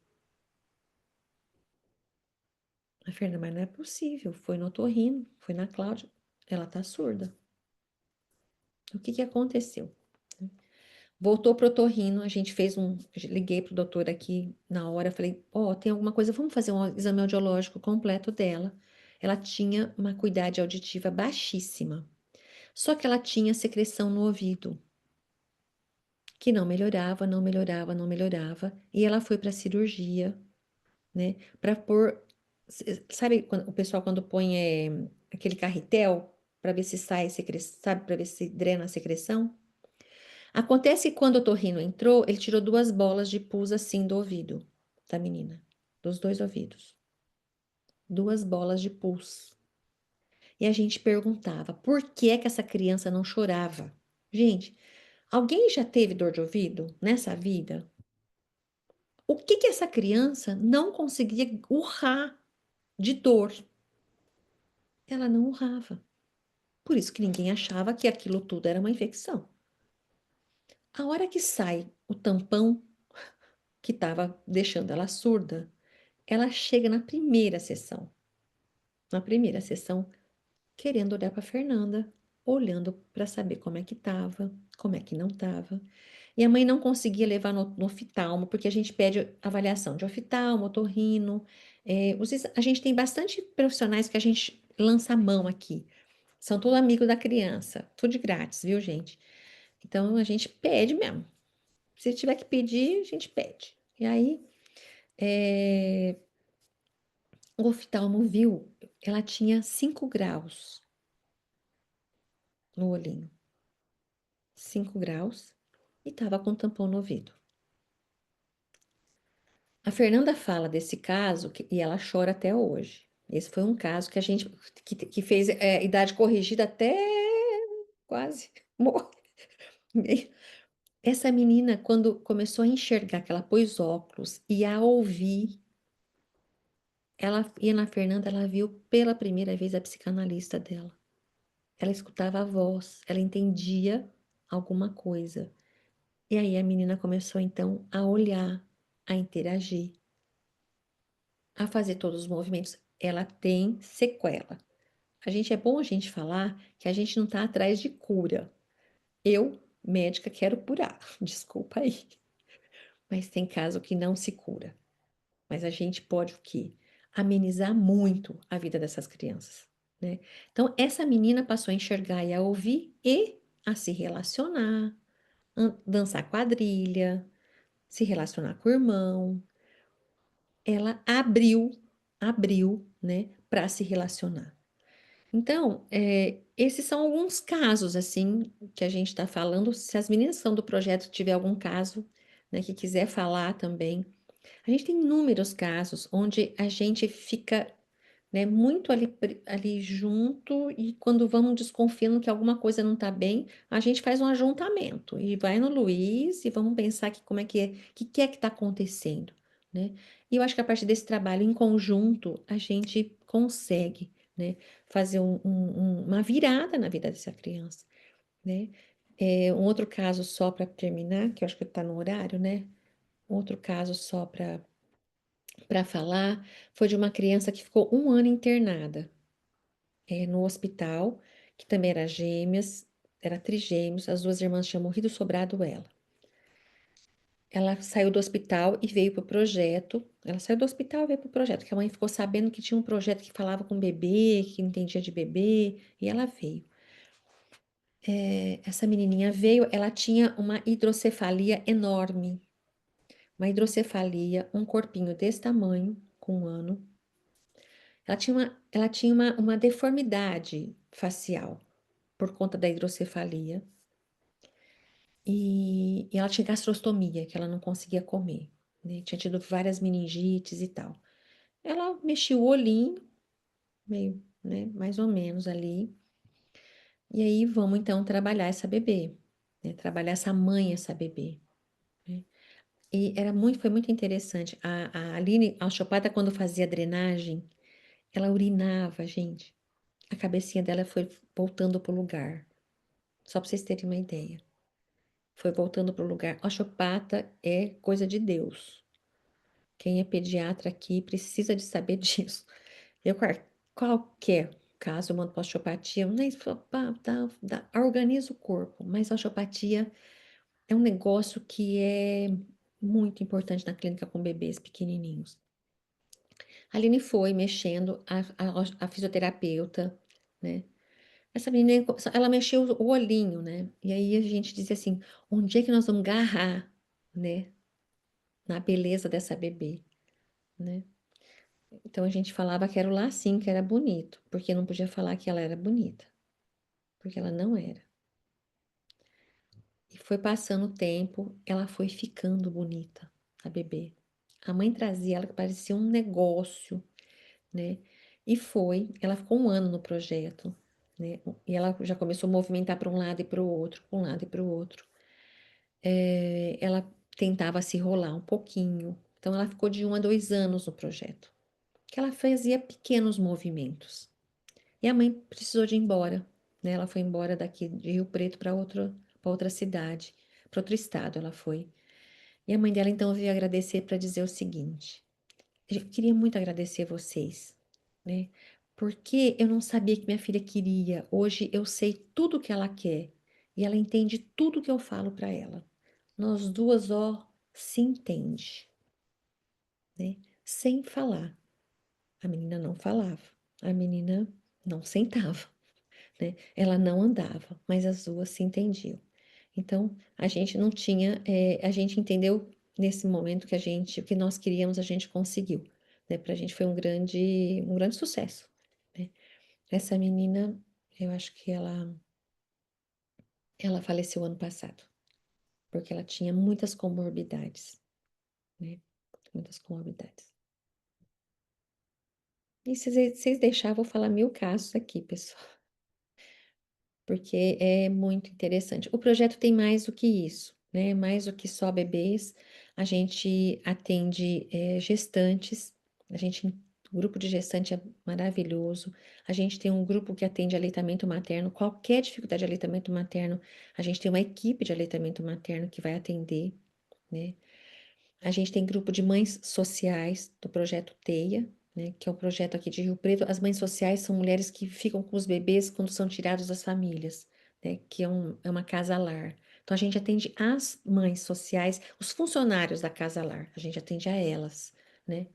A Fernanda, mas não é possível. Foi no otorrino, foi na Cláudia, ela está surda. O que que aconteceu? Voltou pro otorrino, a gente fez liguei pro doutor aqui na hora, falei, tem alguma coisa, vamos fazer um exame audiológico completo dela. Ela tinha uma acuidade auditiva baixíssima, só que ela tinha secreção no ouvido, que não melhorava, não melhorava, não melhorava, e ela foi para cirurgia, né, para pôr, sabe o pessoal quando põe aquele carretel para ver se sai secreção, sabe, para ver se drena a secreção? Acontece que quando o otorrino entrou, ele tirou 2 bolas de pus assim do ouvido da menina, dos 2 ouvidos. 2 bolas de pus. E a gente perguntava, por que é que essa criança não chorava? Gente, alguém já teve dor de ouvido nessa vida? O que que essa criança não conseguia urrar de dor? Ela não urrava. Por isso que ninguém achava que aquilo tudo era uma infecção. A hora que sai o tampão que estava deixando ela surda, ela chega na primeira sessão. Na primeira sessão, querendo olhar para Fernanda, olhando para saber como é que estava, como é que não estava. E a mãe não conseguia levar no oftalmo, porque a gente pede avaliação de oftalmo, otorrino. A gente tem bastante profissionais que a gente lança a mão aqui. São todos amigos da criança, tudo de grátis, viu, gente? Então a gente pede mesmo. Se tiver que pedir, a gente pede. E aí, é, o oftalmo viu, ela tinha 5 graus no olhinho. 5 graus e estava com tampão no ouvido. A Fernanda fala desse caso e ela chora até hoje. Esse foi um caso que a gente que fez idade corrigida até quase morrer. Essa menina, quando começou a enxergar, que ela pôs óculos e a ouvir, ela ia na Fernanda, ela viu pela primeira vez a psicanalista dela. Ela escutava a voz, ela entendia alguma coisa. E aí a menina começou então a olhar, a interagir, a fazer todos os movimentos. Ela tem sequela. É bom a gente falar que a gente não está atrás de cura. Eu, médica, quero curar. Desculpa aí. Mas tem caso que não se cura. Mas a gente pode o quê? Amenizar muito a vida dessas crianças, né? Então, essa menina passou a enxergar e a ouvir e a se relacionar, dançar quadrilha, se relacionar com o irmão. Ela abriu, né, para se relacionar. Então, esses são alguns casos, assim, que a gente está falando. Se as meninas são do projeto tiver algum caso, né, que quiser falar também. A gente tem inúmeros casos onde a gente fica, né, muito ali junto e quando vamos desconfiando que alguma coisa não está bem, a gente faz um ajuntamento e vai no Luiz e vamos pensar que como é que é que está acontecendo, né? E eu acho que a partir desse trabalho em conjunto a gente consegue, né, fazer uma virada na vida dessa criança, né? Um outro caso só para terminar, que eu acho que está no horário, né? Outro caso só para falar foi de uma criança que ficou 1 ano internada no hospital, que também era gêmeas, era trigêmeos, as 2 irmãs tinham morrido, sobrado ela. Ela saiu do hospital e veio para o projeto. Ela saiu do hospital e veio para o projeto, que a mãe ficou sabendo que tinha um projeto que falava com bebê, que entendia de bebê, e ela veio. Essa menininha veio, ela tinha uma hidrocefalia enorme. Uma hidrocefalia, um corpinho desse tamanho, com 1 ano. Ela tinha uma deformidade facial por conta da hidrocefalia e ela tinha gastrostomia, que ela não conseguia comer, né? Tinha tido várias meningites e tal. Ela mexia o olhinho, meio, né, mais ou menos ali, e aí vamos então trabalhar essa bebê, né? Trabalhar essa mãe, essa bebê, né? E foi muito interessante. A Aline, a osteopata, quando fazia drenagem, ela urinava, gente. A cabecinha dela foi voltando pro lugar. Só para vocês terem uma ideia. Foi voltando pro lugar. Osteopata é coisa de Deus. Quem é pediatra aqui precisa de saber disso. Eu, qualquer caso, eu mando para osteopatia, mas organiza o corpo. Mas a osteopatia é um negócio que é muito importante na clínica com bebês pequenininhos. A Aline foi mexendo, a fisioterapeuta, né? Essa menina, ela mexeu o olhinho, né? E aí a gente dizia assim, onde é que nós vamos agarrar, né? Na beleza dessa bebê, né? Então a gente falava que era o lacinho que era bonito, porque não podia falar que ela era bonita, porque ela não era. E foi passando o tempo, ela foi ficando bonita, a bebê. A mãe trazia ela que parecia um negócio, né? E foi, ela ficou um ano no projeto, né? E ela já começou a movimentar para um lado e para o outro, para um lado e para o outro. Ela tentava se rolar um pouquinho. Então ela ficou de 1 a 2 anos no projeto, que ela fazia pequenos movimentos. E a mãe precisou de ir embora, né? Ela foi embora daqui de Rio Preto para outra cidade, para outro estado ela foi. E a mãe dela então veio agradecer para dizer o seguinte: eu queria muito agradecer vocês, né? Porque eu não sabia que minha filha queria. Hoje eu sei tudo que ela quer e ela entende tudo que eu falo para ela. Nós duas, ó, se entende, né? Sem falar. A menina não falava, a menina não sentava, né? Ela não andava, mas as duas se entendiam. Então, a gente não tinha, a gente entendeu nesse momento que o que nós queríamos, a gente conseguiu, né? Pra gente foi um grande sucesso, né? Essa menina, eu acho que ela faleceu ano passado, porque ela tinha muitas comorbidades, né? Muitas comorbidades. E se vocês deixarem, eu vou falar 1000 casos aqui, pessoal, porque é muito interessante. O projeto tem mais do que isso, né? Mais do que só bebês. A gente atende gestantes, o grupo de gestante é maravilhoso. A gente tem um grupo que atende aleitamento materno. Qualquer dificuldade de aleitamento materno, a gente tem uma equipe de aleitamento materno que vai atender, né? A gente tem grupo de mães sociais do projeto TEIA, né, que é um projeto aqui de Rio Preto. As mães sociais são mulheres que ficam com os bebês quando são tirados das famílias, né, que é uma casa-lar. Então, a gente atende as mães sociais, os funcionários da casa-lar, a gente atende a elas, né?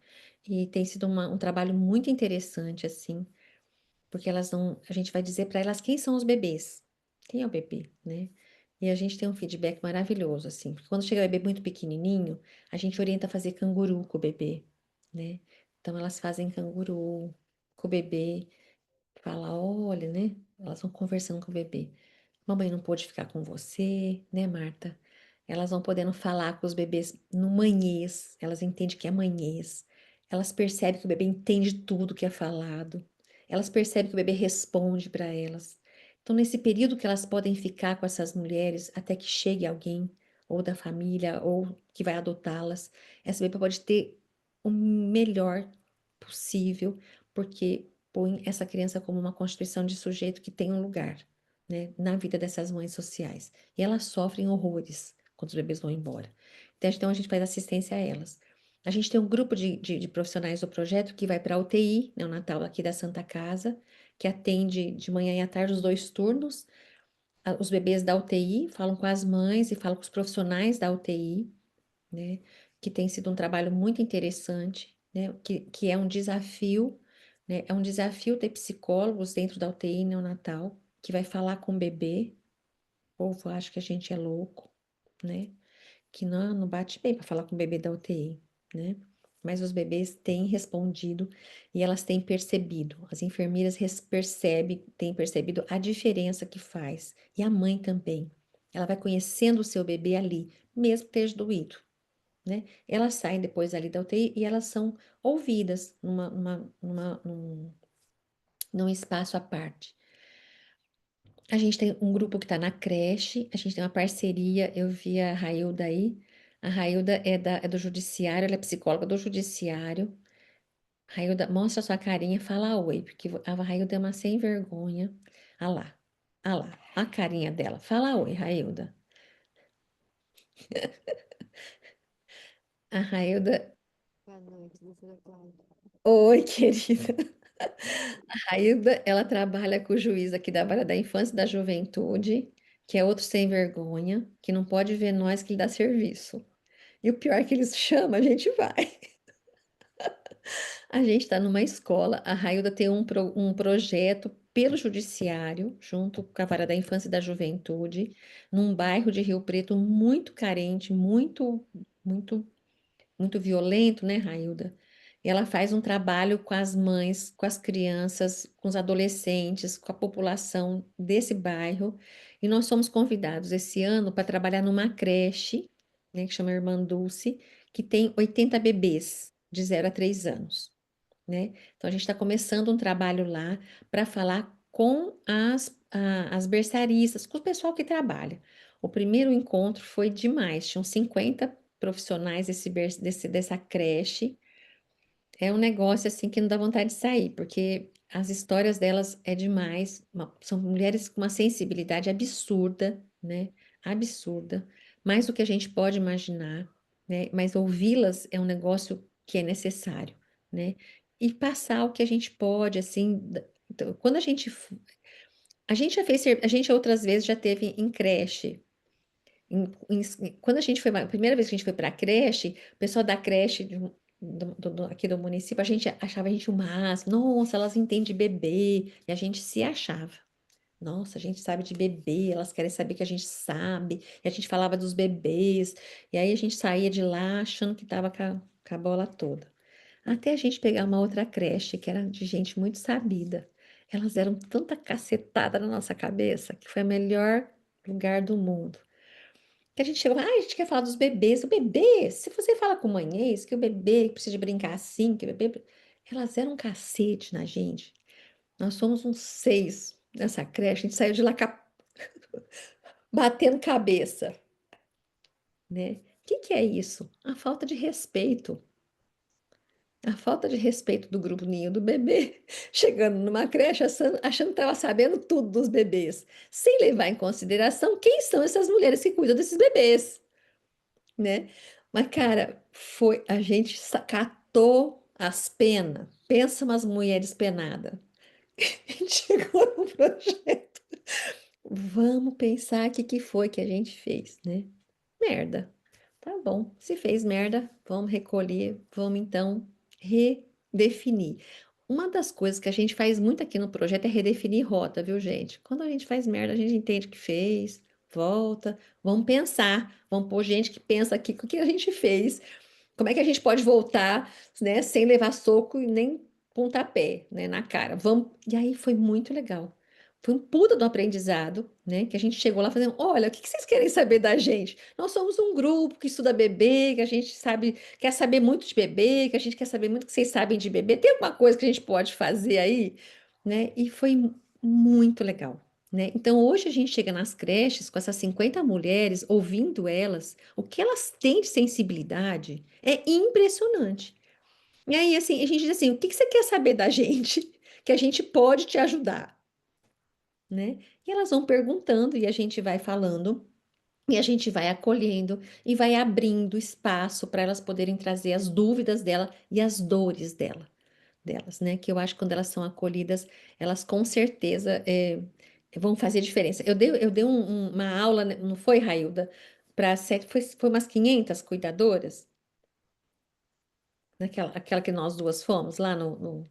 E tem sido um trabalho muito interessante, assim, porque elas não, a gente vai dizer para elas quem são os bebês, quem é o bebê, né? E a gente tem um feedback maravilhoso, assim, porque quando chega o bebê muito pequenininho, a gente orienta a fazer canguru com o bebê, né? Então elas fazem canguru com o bebê, fala, olha, né? Elas vão conversando com o bebê. Mamãe não pôde ficar com você, né, Marta? Elas vão podendo falar com os bebês no manhês, elas entendem que é manhês. Elas percebem que o bebê entende tudo que é falado. Elas percebem que o bebê responde para elas. Então, nesse período que elas podem ficar com essas mulheres, até que chegue alguém, ou da família, ou que vai adotá-las, essa bebê pode ter o melhor possível, porque põe essa criança como uma constituição de sujeito que tem um lugar, né, na vida dessas mães sociais. E elas sofrem horrores quando os bebês vão embora. Então, a gente faz assistência a elas. A gente tem um grupo de profissionais do projeto que vai para a UTI, neonatal aqui da Santa Casa, que atende de manhã e à tarde os 2 turnos. Os bebês da UTI falam com as mães e falam com os profissionais da UTI, né? Que tem sido um trabalho muito interessante, né? Que é um desafio, né? É um desafio ter psicólogos dentro da UTI neonatal que vai falar com o bebê. O povo acha que a gente é louco, né? Que não bate bem para falar com o bebê da UTI, né? Mas os bebês têm respondido e elas têm percebido, as enfermeiras têm percebido a diferença que faz, e a mãe também. Ela vai conhecendo o seu bebê ali, mesmo que esteja doído, né? Elas saem depois ali da UTI e elas são ouvidas num espaço à parte. A gente tem um grupo que está na creche, a gente tem uma parceria, eu vi a Railda aí. A Railda é do judiciário, ela é psicóloga do judiciário. Railda, mostra sua carinha, fala oi, porque a Railda é uma sem vergonha. Ah lá, a carinha dela. Fala oi, Railda. A Railda, Boa noite, doutora Cláudia. oi, querida. A Railda, ela trabalha com o juiz aqui da Vara da Infância e da Juventude, que é outro sem vergonha, que não pode ver nós que lhe dá serviço. E o pior é que eles chamam, a gente vai. A gente está numa escola, a Railda tem um projeto pelo Judiciário, junto com a Vara da Infância e da Juventude, num bairro de Rio Preto muito carente, muito violento, né, Railda? E ela faz um trabalho com as mães, com as crianças, com os adolescentes, com a população desse bairro. E nós somos convidados esse ano para trabalhar numa creche, né, que chama Irmã Dulce, que tem 80 bebês de 0 a 3 anos, né? Então a gente está começando um trabalho lá para falar com as berçaristas, com o pessoal que trabalha. O primeiro encontro foi demais, tinham 50 profissionais dessa creche. É um negócio assim que não dá vontade de sair, porque as histórias delas é demais. São mulheres com uma sensibilidade absurda, né? Absurda, mais do que a gente pode imaginar, né? Mas ouvi-las é um negócio que é necessário, né? E passar o que a gente pode, assim. Então, quando a gente já fez, a gente outras vezes já teve em creche. Quando a gente foi, a primeira vez que a gente foi para a creche, o pessoal da creche aqui do município, a gente achava a gente o máximo. Nossa, elas entendem de bebê. E a gente se achava. Nossa, a gente sabe de bebê, elas querem saber que a gente sabe. E a gente falava dos bebês. E aí a gente saía de lá achando que estava com a bola toda. Até a gente pegar uma outra creche, que era de gente muito sabida. Elas deram tanta cacetada na nossa cabeça que foi o melhor lugar do mundo. Que a gente chegou, a gente quer falar dos bebês. O bebê, se você fala com mães que o bebê precisa de brincar assim, que o bebê. Elas eram um cacete na gente. Nós somos uns 6 nessa creche, a gente saiu de lá batendo cabeça, né? O que é isso? A falta de respeito. A falta de respeito do grupinho do bebê, chegando numa creche achando que estava sabendo tudo dos bebês, sem levar em consideração quem são essas mulheres que cuidam desses bebês, né? Mas, cara, a gente catou as penas. Pensa umas mulheres penadas. A gente chegou no projeto. Vamos pensar o que que foi que a gente fez, né? Merda. Tá bom. Se fez merda, vamos recolher, vamos então redefinir. Uma das coisas que a gente faz muito aqui no projeto é redefinir rota, viu, gente? Quando a gente faz merda, a gente entende o que fez, volta, vamos pensar, vamos pôr gente que pensa aqui o que a gente fez, como é que a gente pode voltar, né, sem levar soco e nem pontapé, né, na cara. Vamos. E aí foi muito legal. Foi um puta do aprendizado, né? Que a gente chegou lá fazendo, olha, o que que vocês querem saber da gente? Nós somos um grupo que estuda bebê, que a gente sabe, quer saber muito de bebê, que a gente quer saber muito o que vocês sabem de bebê. Tem alguma coisa que a gente pode fazer aí, né? E foi muito legal, né? Então hoje a gente chega nas creches com essas 50 mulheres, ouvindo elas, o que elas têm de sensibilidade é impressionante. E aí, assim, a gente diz assim, o que que você quer saber da gente? Que a gente pode te ajudar, né? E elas vão perguntando e a gente vai falando e a gente vai acolhendo e vai abrindo espaço para elas poderem trazer as dúvidas dela e as dores delas, né? Que eu acho que quando elas são acolhidas, elas com certeza vão fazer diferença. Eu dei uma aula, né, não foi, Railda? Foi umas 500 cuidadoras, aquela que nós duas fomos lá No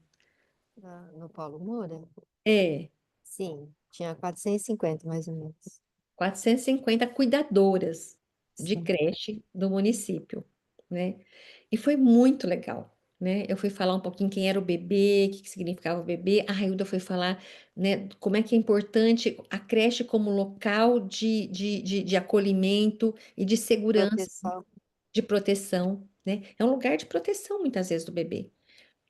Paulo Moura? é, Sim, tinha 450 mais ou menos. 450 cuidadoras de Sim. creche do município, né? E foi muito legal, né? Eu fui falar um pouquinho quem era o bebê, o que que significava o bebê. A Railda foi falar, né, como é que é importante a creche como local de acolhimento e de segurança, Proteção. de proteção, né? É um lugar de proteção, muitas vezes, do bebê,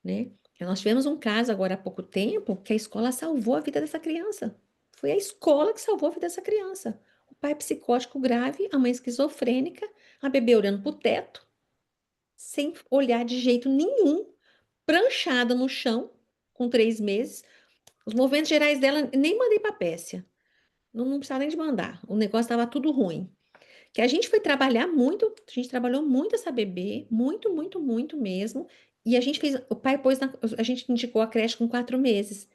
né? Nós tivemos um caso agora há pouco tempo que a escola salvou a vida dessa criança. Foi a escola que salvou a vida dessa criança. O pai psicótico grave, a mãe esquizofrênica, a bebê olhando para o teto, sem olhar de jeito nenhum, pranchada no chão, com 3 meses. Os movimentos gerais dela, nem mandei para a Pécia. Não precisava nem de mandar. O negócio estava tudo ruim. Que a gente foi trabalhar muito, a gente trabalhou muito essa bebê, muito, muito, muito mesmo. E a gente fez, o pai pôs, a gente indicou a creche com 4 meses.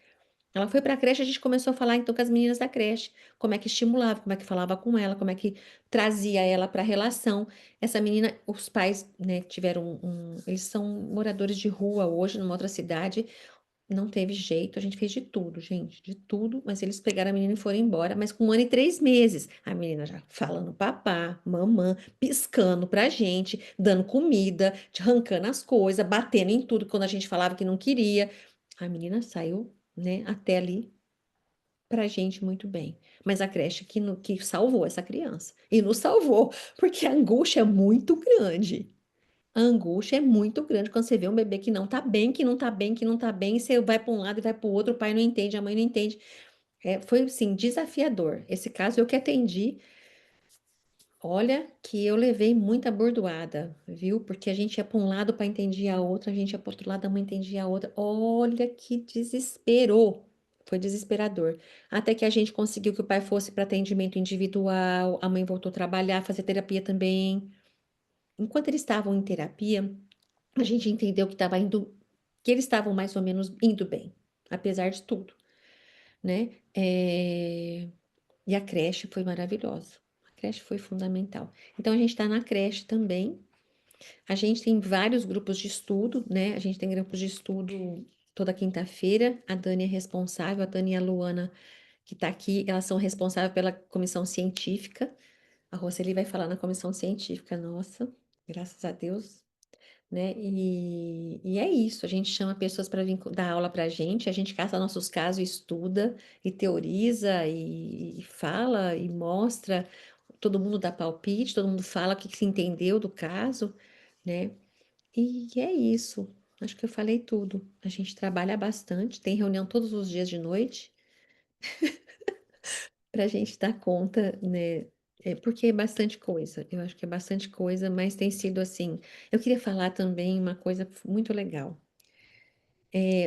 Ela foi para a creche, a gente começou a falar então com as meninas da creche, como é que estimulava, como é que falava com ela, como é que trazia ela para a relação. Essa menina, os pais, né, tiveram eles são moradores de rua hoje, numa outra cidade, não teve jeito, a gente fez de tudo, gente, de tudo, mas eles pegaram a menina e foram embora, mas com 1 ano e 3 meses. A menina já falando papá, mamã, piscando pra gente, dando comida, arrancando as coisas, batendo em tudo quando a gente falava que não queria. A menina saiu, né, até ali pra gente muito bem. Mas a creche que salvou essa criança. E nos salvou, porque a angústia é muito grande. A angústia é muito grande quando você vê um bebê que não tá bem, que não tá bem, que não tá bem, e você vai para um lado e vai para o outro, o pai não entende, a mãe não entende. Foi, assim, desafiador. Esse caso eu que atendi, olha que eu levei muita bordoada, viu? Porque a gente ia para um lado, o pai entendia a outra, a gente ia para outro lado, a mãe entendia a outra. Olha que desespero. Foi desesperador. Até que a gente conseguiu que o pai fosse para atendimento individual, a mãe voltou a trabalhar, fazer terapia também. Enquanto eles estavam em terapia, a gente entendeu que estava indo, que eles estavam mais ou menos indo bem, apesar de tudo, né? E a creche foi maravilhosa. A creche foi fundamental. Então a gente está na creche também. A gente tem vários grupos de estudo, né? A gente tem grupos de estudo toda quinta-feira. A Dani é responsável, a Dani e a Luana, que está aqui, elas são responsáveis pela comissão científica. A Roseli vai falar na comissão científica, nossa, graças a Deus, né? E é isso, a gente chama pessoas para vir dar aula para a gente caça nossos casos, estuda e teoriza e fala e mostra, todo mundo dá palpite, todo mundo fala o que se entendeu do caso, né? E é isso, acho que eu falei tudo. A gente trabalha bastante, tem reunião todos os dias de noite para a gente dar conta, né? Porque é bastante coisa, eu acho que é bastante coisa, mas tem sido assim. Eu queria falar também uma coisa muito legal.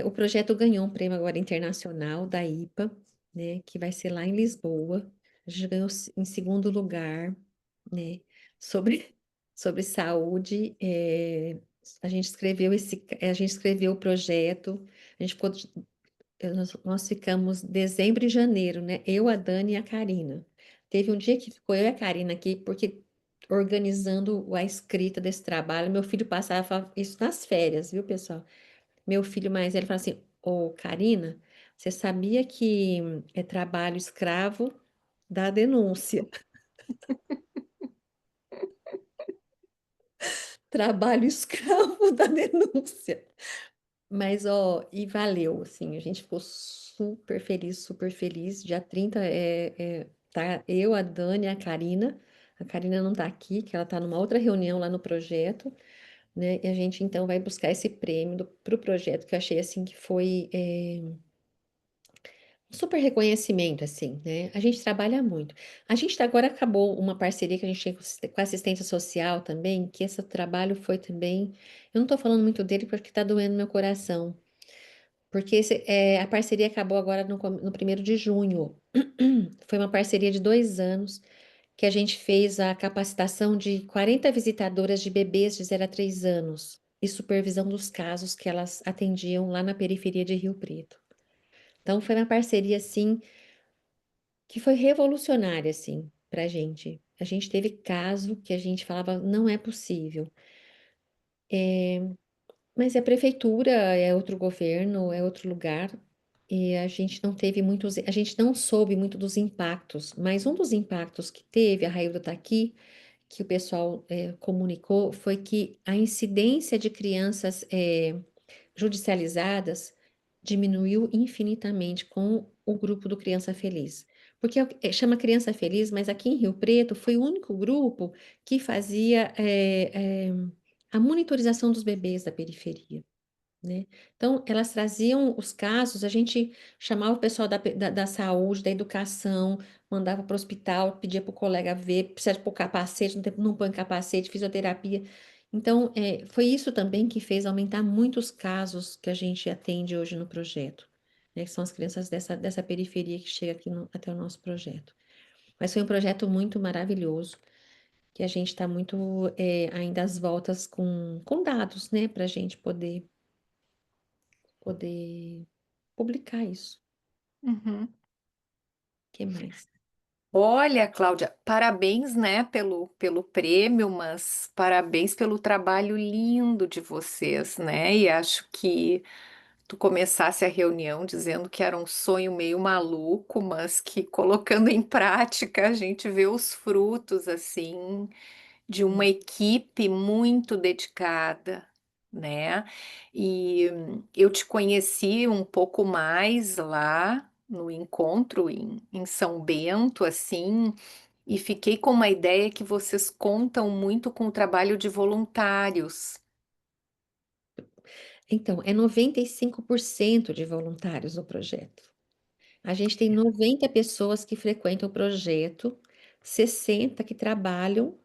O projeto ganhou um prêmio agora internacional da IPA, né, que vai ser lá em Lisboa. A gente ganhou em segundo lugar, né, sobre, sobre saúde. A gente escreveu o projeto, a gente ficou, nós ficamos dezembro e janeiro, né, eu, a Dani e a Karina. Teve um dia que ficou eu e a Karina aqui, porque organizando a escrita desse trabalho, meu filho passava isso nas férias, viu, pessoal? Meu filho mais velho fala assim: Ô, Karina, você sabia que é trabalho escravo da denúncia? Trabalho escravo da denúncia. Mas, ó, e valeu, assim, a gente ficou super feliz, super feliz. Dia 30 tá eu, a Dani, a Karina. A Karina não tá aqui, que ela tá numa outra reunião lá no projeto, né? E a gente então vai buscar esse prêmio pro projeto, que eu achei assim que foi. Um super reconhecimento, assim, né? A gente trabalha muito. A gente agora acabou uma parceria que a gente tem com a assistência social também, que esse trabalho foi também. Eu não tô falando muito dele porque tá doendo meu coração. Porque a parceria acabou agora no 1º de junho. Foi uma parceria de 2 anos que a gente fez a capacitação de 40 visitadoras de bebês de 0 a 3 anos e supervisão dos casos que elas atendiam lá na periferia de Rio Preto. Então, foi uma parceria, assim, que foi revolucionária, assim, pra gente. A gente teve caso que a gente falava, não é possível. Mas é prefeitura, é outro governo, é outro lugar, e a gente não teve muitos, a gente não soube muito dos impactos, mas um dos impactos que teve, a Railda está aqui, que o pessoal comunicou, foi que a incidência de crianças judicializadas diminuiu infinitamente com o grupo do Criança Feliz. Porque chama Criança Feliz, mas aqui em Rio Preto foi o único grupo que fazia a monitorização dos bebês da periferia, né? Então, elas traziam os casos, a gente chamava o pessoal da saúde, da educação, mandava para o hospital, pedia para o colega ver, precisa pôr capacete, não põe capacete, fisioterapia. Então, foi isso também que fez aumentar muitos casos que a gente atende hoje no projeto, né? Que são as crianças dessa periferia que chega aqui até o nosso projeto. Mas foi um projeto muito maravilhoso, que a gente está muito ainda às voltas com dados, né, para a gente poder publicar isso. Uhum. Que mais? Olha, Cláudia, parabéns, né, pelo prêmio, mas parabéns pelo trabalho lindo de vocês, né? E acho que tu começasse a reunião dizendo que era um sonho meio maluco, mas que colocando em prática a gente vê os frutos, assim, de uma equipe muito dedicada, né? E eu te conheci um pouco mais lá no encontro em São Bento, assim, e fiquei com uma ideia que vocês contam muito com o trabalho de voluntários. Então, é 95% de voluntários no projeto. A gente tem 90 pessoas que frequentam o projeto, 60 que trabalham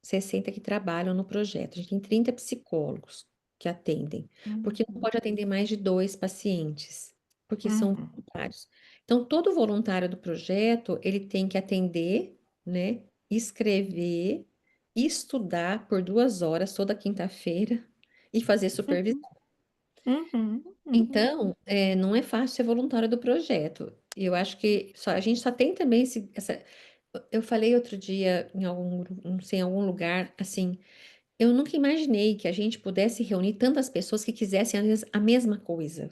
60 que trabalham no projeto. A gente tem 30 psicólogos que atendem, porque não Uhum, pode atender mais de 2 pacientes, porque são uhum, voluntários. Então, todo voluntário do projeto, ele tem que atender, né, escrever, estudar por 2 horas toda quinta-feira e fazer supervisão. uhum, uhum. Então, não é fácil ser voluntário do projeto. E eu acho que a gente só tem também essa. Eu falei outro dia não sei, em algum lugar, assim, eu nunca imaginei que a gente pudesse reunir tantas pessoas que quisessem a mesma coisa,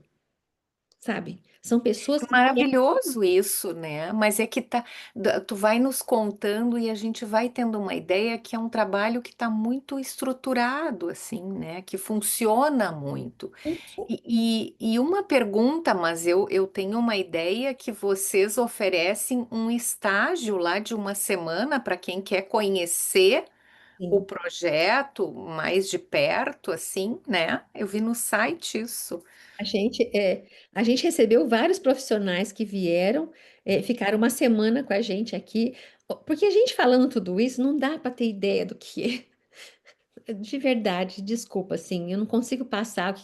sabe? São pessoas que querem. Maravilhoso isso, né? Mas é que tu vai nos contando e a gente vai tendo uma ideia que é um trabalho que está muito estruturado, assim, né? Que funciona muito. E uma pergunta, mas eu tenho uma ideia que vocês oferecem um estágio lá de uma semana para quem quer conhecer o Sim. projeto mais de perto, assim, né? Eu vi no site isso. A gente, a gente recebeu vários profissionais que vieram, ficaram uma semana com a gente aqui, porque a gente falando tudo isso, não dá para ter ideia do que é. De verdade, desculpa, assim, eu não consigo passar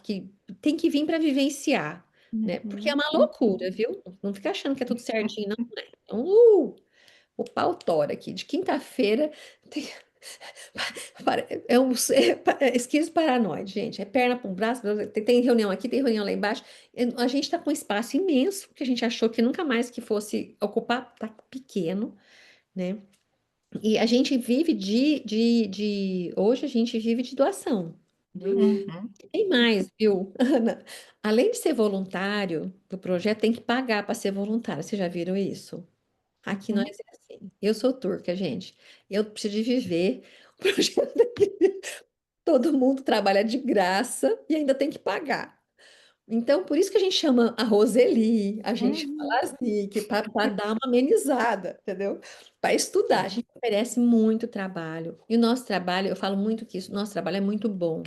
tem que vir para vivenciar, né? Porque é Uhum, uma loucura, uhum, viu? Não fica achando que é tudo certinho, não uhum. é. Então, o pau tora aqui. De quinta-feira tem- é esquizo paranoide, gente. É perna para um braço, tem reunião aqui, tem reunião lá embaixo. A gente está com um espaço imenso, que a gente achou que nunca mais que fosse ocupar, tá pequeno, né? E a gente vive hoje a gente vive de doação, né? Uhum. Tem mais, viu, Ana? Além de ser voluntário do projeto, tem que pagar para ser voluntário. Vocês já viram isso? Aqui nós Uhum. é assim. Eu sou turca, gente. Eu preciso de viver. O projeto aqui, todo mundo trabalha de graça e ainda tem que pagar. Então, por isso que a gente chama a Roseli, a gente chama a Uhum. Lasnik, para dar uma amenizada, entendeu? Para estudar. A Sim. gente oferece muito trabalho. E o nosso trabalho, eu falo muito que isso, nosso trabalho é muito bom.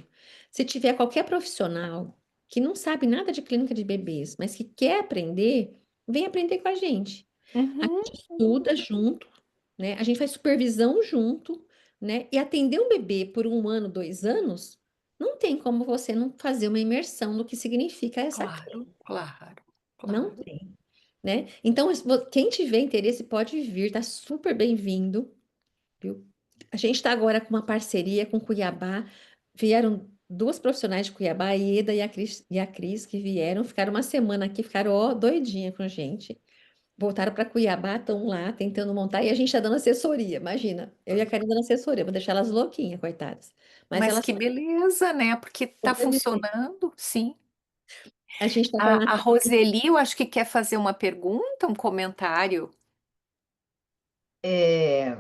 Se tiver qualquer profissional que não sabe nada de clínica de bebês, mas que quer aprender, vem aprender com a gente. A Uhum. gente estuda junto, né? A gente faz supervisão junto, né? E atender um bebê por 1 ano, 2 anos, não tem como você não fazer uma imersão no que significa essa Claro, clínica. claro, Não claro. tem, né? Então, quem tiver interesse pode vir, tá super bem-vindo, viu? A gente está agora com uma parceria com Cuiabá. Vieram 2 profissionais de Cuiabá, a Ieda e a Cris, que vieram, ficaram uma semana aqui, ficaram ó, doidinha com a gente. Voltaram para Cuiabá, estão lá tentando montar e a gente está dando assessoria. Imagina, eu e a Karina dando assessoria, vou deixar elas louquinhas, coitadas. Mas Mas elas que estão beleza, né? Porque está sobrevivendo. funcionando, sim. A gente está com a A Natália. Roseli, eu acho que quer fazer uma pergunta, um comentário. É,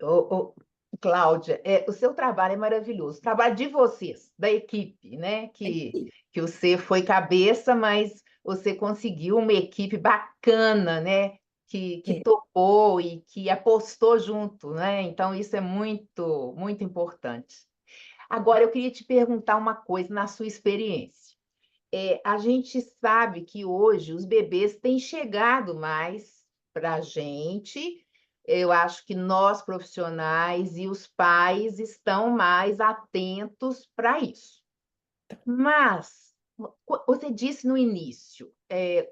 ô, Cláudia, o seu trabalho é maravilhoso. O trabalho de vocês, da equipe, né? Que você foi cabeça, mas você conseguiu uma equipe bacana, né? Que É, topou e que apostou junto, né? Então, isso é muito, muito importante. Agora, eu queria te perguntar uma coisa na sua experiência. A gente sabe que hoje os bebês têm chegado mais para a gente. Eu acho que nós, profissionais e os pais, estão mais atentos para isso. Mas, você disse no início,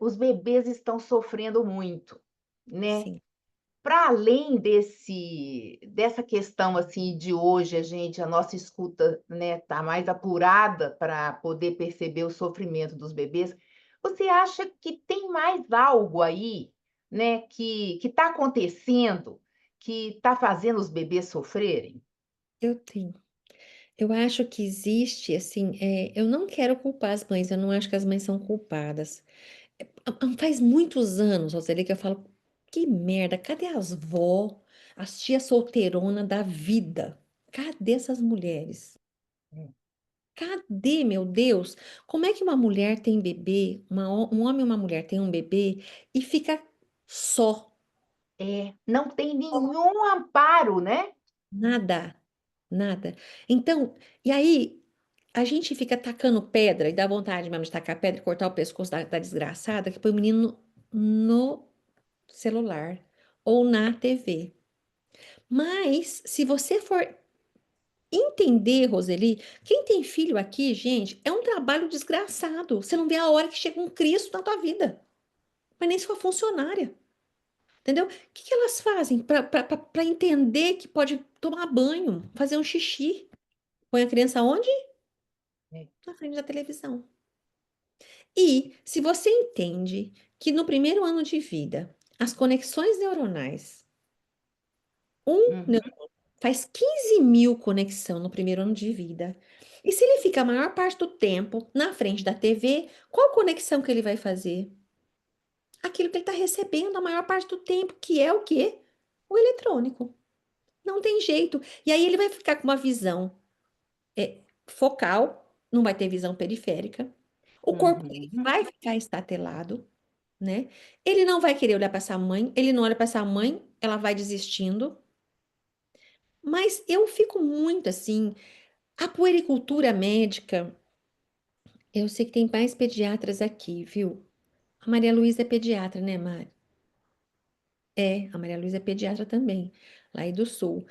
os bebês estão sofrendo muito, né? sim, Para além dessa questão assim de hoje, a nossa escuta, né, tá mais apurada para poder perceber o sofrimento dos bebês. Você acha que tem mais algo aí, né, que está acontecendo, que está fazendo os bebês sofrerem? Eu tenho. Eu acho que existe, assim, eu não quero culpar as mães, eu não acho que as mães são culpadas. Faz muitos anos, Roseli, que eu falo, que merda, cadê as vó, as tias solteirona da vida? Cadê essas mulheres? Hum. Cadê, meu Deus? Como é que uma mulher tem bebê, um homem e uma mulher tem um bebê e fica só? Não tem nenhum amparo, né? Nada, nada. Então, e aí a gente fica tacando pedra e dá vontade mesmo de tacar pedra e cortar o pescoço da desgraçada que põe o menino no celular ou na TV. Mas, se você for entender, Roseli, quem tem filho aqui, gente, é um trabalho desgraçado. Você não vê a hora que chega um Cristo na tua vida, mas nem sua funcionária. Entendeu? O que que elas fazem para entender que pode tomar banho, fazer um xixi? Põe a criança onde? É. Na frente da televisão. E se você entende que no primeiro ano de vida, as conexões neuronais, um Uhum. faz 15 mil conexão no primeiro ano de vida. E se ele fica a maior parte do tempo na frente da TV, qual conexão que ele vai fazer? Aquilo que ele está recebendo a maior parte do tempo, que é o quê? O eletrônico. Não tem jeito. E aí ele vai ficar com uma visão focal, não vai ter visão periférica. O corpo dele Uhum. vai ficar estatelado, né? Ele não vai querer olhar para essa mãe, ele não olha para essa mãe, ela vai desistindo. Mas eu fico muito assim, a puericultura médica, eu sei que tem mais pediatras aqui, viu? A Maria Luísa é pediatra, né, Mari? É, a Maria Luísa é pediatra também, lá aí do Sul.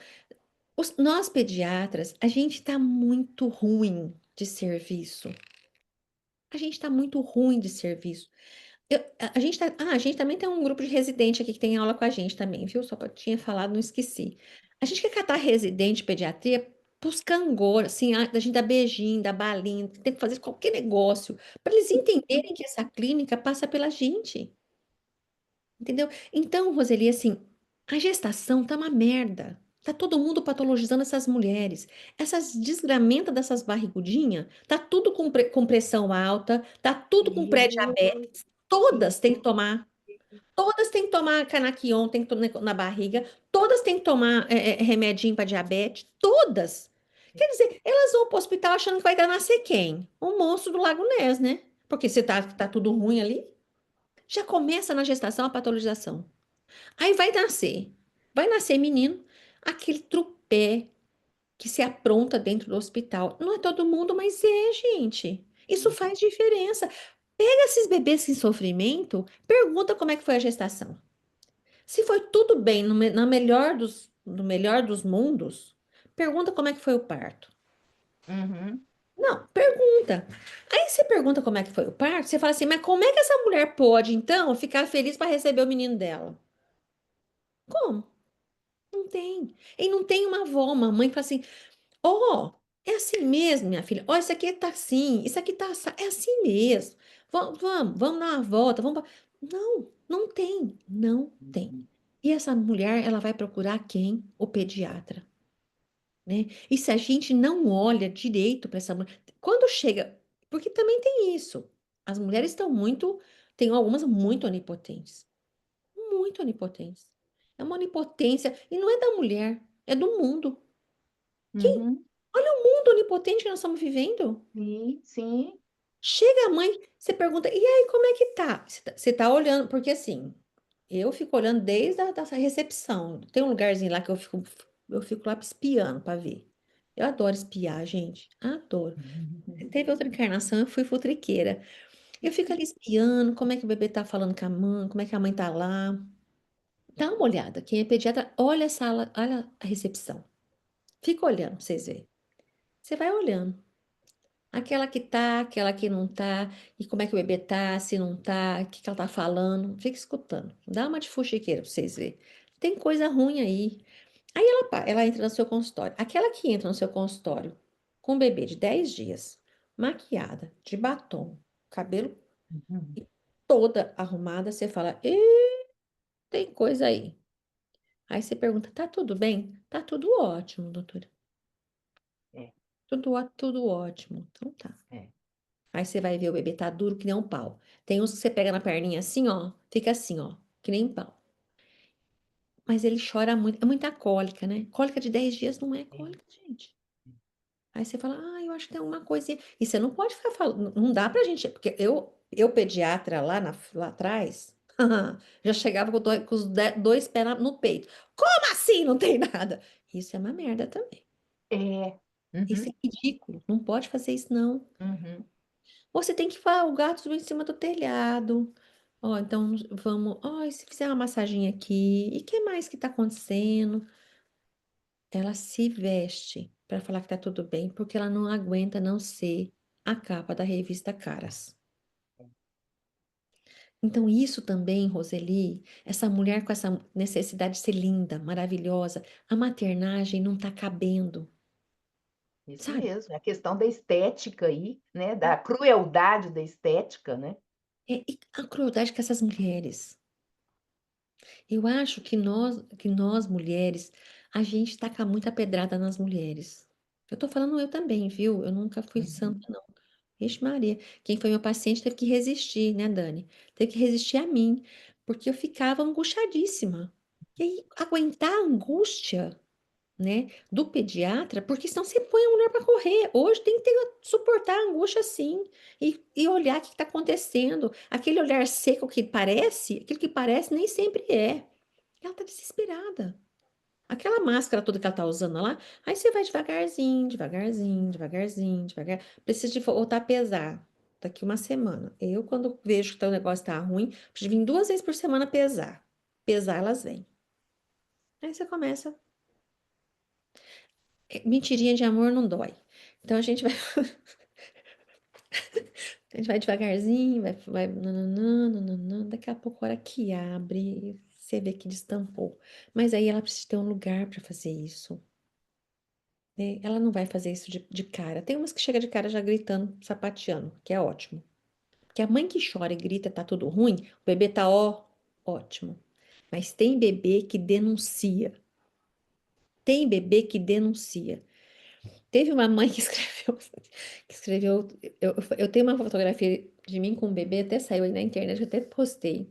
Nós pediatras, a gente tá muito ruim de serviço. A gente tá muito ruim de serviço. A gente também tem um grupo de residente aqui que tem aula com a gente também, viu? Só que eu tinha falado, não esqueci. A gente quer catar residente de pediatria pros cangor, assim, da gente dar beijinho, dar balinha, tem que fazer qualquer negócio, para eles entenderem que essa clínica passa pela gente, entendeu? Então, Roseli, assim, a gestação tá uma merda. Tá todo mundo patologizando essas mulheres. Essas desgramentas dessas barrigudinhas, tá tudo com pressão alta, tá tudo com pré-diabetes. Todas têm que tomar. Todas têm que tomar canaquion, tem que tomar na barriga. Todas têm que tomar remedinho para diabetes. Todas. Quer dizer, elas vão para o hospital achando que vai dar nascer quem? O monstro do Lago Ness, né? Porque se tá tudo ruim ali, já começa na gestação a patologização. Aí vai nascer. Vai nascer menino, aquele trupé que se apronta dentro do hospital. Não é todo mundo, mas é, gente. Isso faz diferença. Pega esses bebês em sofrimento, pergunta como é que foi a gestação. Se foi tudo bem no melhor dos mundos, pergunta como é que foi o parto. Uhum. Não, pergunta. Aí você pergunta como é que foi o parto, você fala assim, mas como é que essa mulher pode, então, ficar feliz para receber o menino dela? Como? Não tem. E não tem uma avó, uma mãe que fala assim, ó, é assim mesmo, minha filha. Ó, isso aqui tá assim, isso aqui tá assim. É assim mesmo. Vamos dar uma volta, vamos. Não, não tem, não tem. Uhum. E essa mulher, ela vai procurar quem? O pediatra, né? E se a gente não olha direito para essa mulher, quando chega, porque também tem isso. As mulheres estão muito, tem algumas muito onipotentes, muito onipotentes. É uma onipotência e não é da mulher, é do mundo. Uhum. Olha o mundo onipotente que nós estamos vivendo. Sim, sim. Chega a mãe, você pergunta, e aí, como é que tá? Você tá olhando, porque assim, eu fico olhando desde a da recepção. Tem um lugarzinho lá que eu fico lá espiando para ver. Eu adoro espiar, gente. Adoro. Teve outra encarnação, eu fui futriqueira. Eu fico ali espiando como é que o bebê tá falando com a mãe, como é que a mãe tá lá. Dá uma olhada. Quem é pediatra, olha a sala, olha a recepção. Fica olhando pra vocês verem. Você vai olhando. Aquela que tá, aquela que não tá, e como é que o bebê tá, se não tá, o que que ela tá falando, fica escutando. Dá uma de fuxiqueira pra vocês verem. Tem coisa ruim aí. Aí ela entra no seu consultório. Aquela que entra no seu consultório com um bebê de 10 dias, maquiada, de batom, cabelo Uhum. Toda arrumada, você fala, tem coisa aí. Aí você pergunta, tá tudo bem? Tá tudo ótimo, doutora. É, Tudo ótimo. Então tá. é. Aí você vai ver o bebê tá duro que nem um pau. Tem uns que você pega na perninha assim, ó, fica assim, ó, que nem um pau. Mas ele chora muito, é muita cólica, né? Cólica de 10 dias não é É. cólica, gente. Aí você fala, eu acho que tem alguma coisinha. E você não pode ficar falando, não dá pra gente, porque eu pediatra lá atrás, já chegava com os dois pés no peito. Como assim não tem nada? Isso é uma merda também. É. Isso é Uhum. ridículo. Não pode fazer isso, não. Uhum. Ou você tem que falar, o gato subiu em cima do telhado. Ó, então vamos. Ó, e se fizer uma massagem aqui? E o que mais que tá acontecendo? Ela se veste para falar que tá tudo bem, porque ela não aguenta não ser a capa da revista Caras. Então, isso também, Roseli, essa mulher com essa necessidade de ser linda, maravilhosa, a maternagem não tá cabendo, Isso sabe? mesmo, é a questão da estética aí, né? Da crueldade da estética, né? E a crueldade com essas mulheres. Eu acho que nós mulheres, a gente taca muita pedrada nas mulheres. Eu tô falando eu também, viu? Eu nunca fui Uhum. santa, não. Vixe Maria, quem foi meu paciente teve que resistir, né, Dani? Teve que resistir a mim, porque eu ficava angustiadíssima. E aí, aguentar a angústia, né, do pediatra, porque senão você põe a mulher para correr. Hoje tem que suportar a angústia sim, e olhar o que está acontecendo. Aquele olhar seco que parece, aquilo que parece nem sempre é. Ela tá desesperada. Aquela máscara toda que ela tá usando lá, aí você vai devagarzinho, devagarzinho, devagarzinho, devagar. Precisa de voltar a pesar daqui uma semana. Eu, quando vejo que o negócio tá ruim, preciso vir 2 vezes por semana pesar. Pesar, elas vêm. Aí você começa. Mentirinha de amor não dói. Então a gente vai devagarzinho, vai nananã, nananã, daqui a pouco a hora que abre, você vê que destampou. Mas aí ela precisa ter um lugar para fazer isso. Né? Ela não vai fazer isso de cara. Tem umas que chega de cara já gritando, sapateando, que é ótimo. Porque a mãe que chora e grita, tá tudo ruim, o bebê tá ótimo. Mas tem bebê que denuncia. Tem bebê que denuncia. Teve uma mãe que escreveu, eu tenho uma fotografia de mim com um bebê, até saiu aí na internet, eu até postei,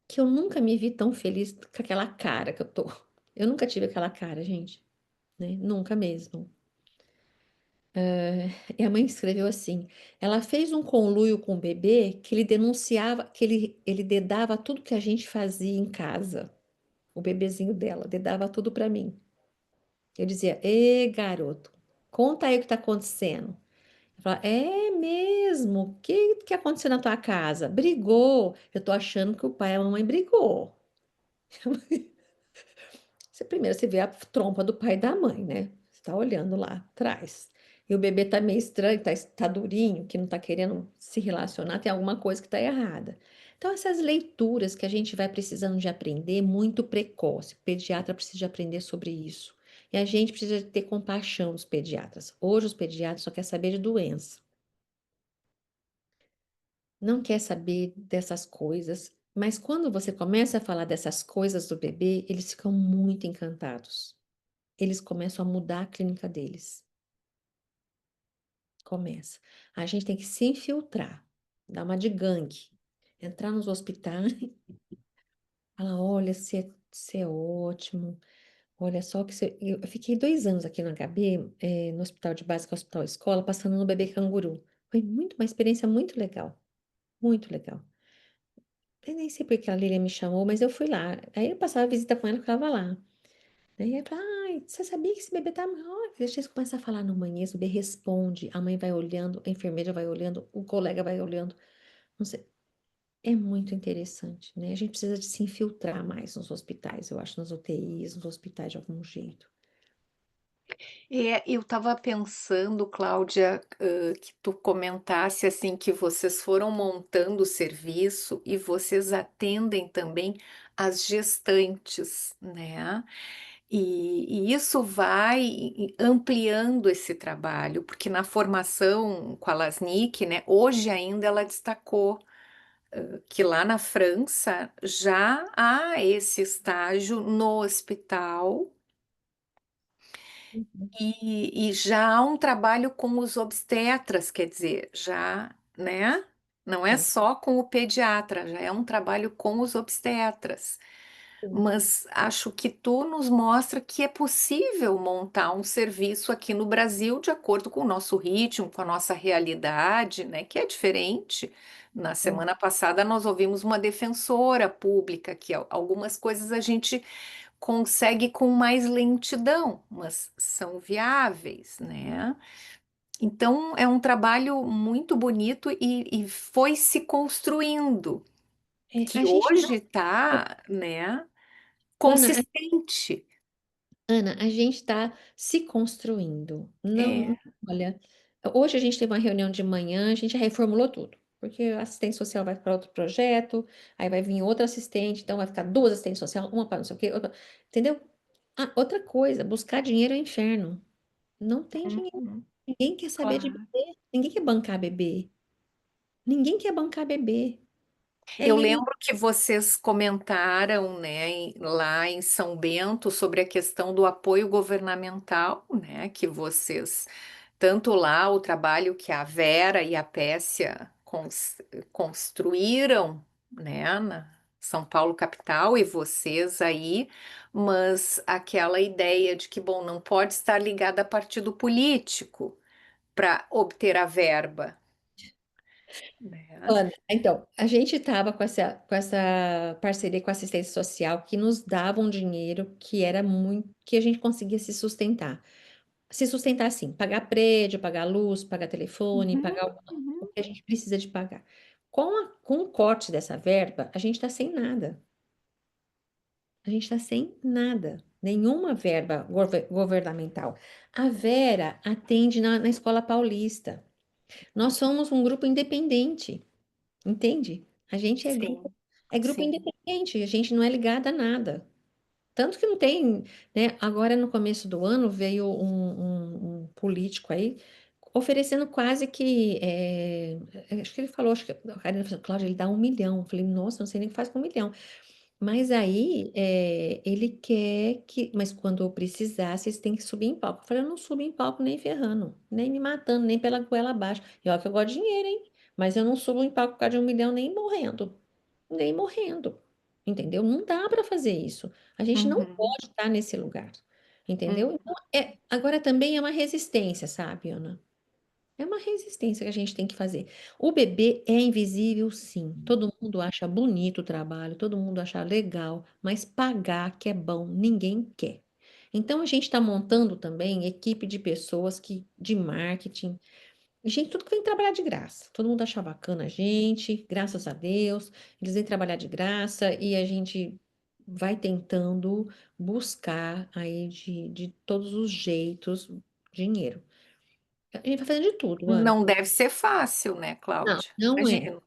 que eu nunca me vi tão feliz com aquela cara que eu tô. Eu nunca tive aquela cara, gente, né? Nunca mesmo. E a mãe escreveu assim: ela fez um conluio com o bebê que ele denunciava, que ele dedava tudo que a gente fazia em casa. O bebezinho dela dedava tudo para mim. Eu dizia: Ê, garoto, conta aí o que tá acontecendo. Ela falava, é mesmo? O que aconteceu na tua casa? Brigou. Eu tô achando que o pai e a mamãe brigou. Primeiro você vê a trompa do pai e da mãe, né? Você tá olhando lá atrás. E o bebê tá meio estranho, tá durinho, que não tá querendo se relacionar, tem alguma coisa que tá errada. Então, essas leituras que a gente vai precisando de aprender muito precoce. O pediatra precisa de aprender sobre isso. E a gente precisa ter compaixão dos pediatras. Hoje, os pediatras só querem saber de doença. Não quer saber dessas coisas. Mas quando você começa a falar dessas coisas do bebê, eles ficam muito encantados. Eles começam a mudar a clínica deles. Começa. A gente tem que se infiltrar, dar uma de gangue, entrar nos hospitais, falar, olha, você é ótimo, olha só que você... Eu fiquei 2 anos aqui no HB, no Hospital de Base, que é o Hospital Escola, passando no bebê canguru. Foi uma experiência muito legal, muito legal. Eu nem sei por que a Lília me chamou, mas eu fui lá. Aí eu passava a visita com ela, eu ficava lá. Daí ela fala, ai, você sabia que esse bebê tá mal? Deixa eles começar a falar no manhã, o bebê responde, a mãe vai olhando, a enfermeira vai olhando, o colega vai olhando. Não sei, é muito interessante, né? A gente precisa de se infiltrar mais nos hospitais, eu acho, nas UTIs, nos hospitais de algum jeito. Eu estava pensando, Cláudia, que tu comentasse assim que vocês foram montando o serviço e vocês atendem também as gestantes, né? E isso vai ampliando esse trabalho, porque na formação com a Lasnik, né, hoje ainda ela destacou que lá na França já há esse estágio no hospital Uhum. e já há um trabalho com os obstetras, quer dizer, já, né? Não é Sim, só com o pediatra, já é um trabalho com os obstetras. sim. Mas acho que tu nos mostra que é possível montar um serviço aqui no Brasil de acordo com o nosso ritmo, com a nossa realidade, né? Que é diferente. Na Hum. semana passada nós ouvimos uma defensora pública que algumas coisas a gente consegue com mais lentidão, mas são viáveis, né? Então é um trabalho muito bonito e foi se construindo, A que gente hoje não. está, né? Ana, Consistente. Ana, a gente está se construindo. Não, É. olha, hoje a gente teve uma reunião de manhã, a gente reformulou tudo, porque a assistente social vai para outro projeto, aí vai vir outra assistente, então vai ficar duas assistentes sociais, uma para não sei o quê, entendeu? Ah, outra coisa, buscar dinheiro é inferno. Não tem dinheiro. Uhum, Ninguém quer saber de claro. bebê. Ninguém quer bancar bebê. Ninguém quer bancar bebê. É Eu meio. lembro que vocês comentaram, né, lá em São Bento sobre a questão do apoio governamental, né, que vocês, tanto lá o trabalho que a Vera e a Pécia construíram, né, na São Paulo capital e vocês aí, mas aquela ideia de que, bom, não pode estar ligada a partido político para obter a verba, né? Ana, então, a gente estava com essa parceria com a assistência social que nos dava um dinheiro que era muito, que a gente conseguia se sustentar. Se sustentar assim, pagar prédio, pagar luz, pagar telefone, Uhum, pagar o uhum. que a gente precisa de pagar. Com o corte dessa verba, a gente está sem nada. A gente está sem nada. Nenhuma verba governamental. A Vera atende na Escola Paulista. Nós somos um grupo independente. Entende? A gente Sim, é grupo sim. independente, a gente não é ligado a nada. Tanto que não tem, né? Agora no começo do ano veio um político aí oferecendo quase que, acho que ele falou, acho que a Karina falou, Cláudia, ele dá 1 milhão. Eu falei, nossa, não sei nem o que faz com 1 milhão. Mas aí ele quer que, mas quando precisar, vocês têm que subir em palco. Eu falei, eu não subo em palco nem ferrando, nem me matando, nem pela goela abaixo. E olha que eu gosto de dinheiro, hein? Mas eu não subo em palco por causa de 1 milhão nem morrendo. Nem morrendo. Entendeu? Não dá para fazer isso. A gente não Uhum, pode estar nesse lugar. Entendeu? uhum, Então, agora também é uma resistência, sabe, Ana? É uma resistência que a gente tem que fazer. O bebê é invisível, sim. Todo mundo acha bonito o trabalho, todo mundo acha legal, mas pagar que é bom, ninguém quer. Então a gente está montando também equipe de pessoas de marketing, gente, tudo que vem trabalhar de graça. Todo mundo acha bacana a gente, graças a Deus, eles vêm trabalhar de graça e a gente vai tentando buscar aí de todos os jeitos dinheiro. A gente vai fazendo de tudo, Ana. não deve ser fácil, né, Não, Cláudia? não é. Imagino.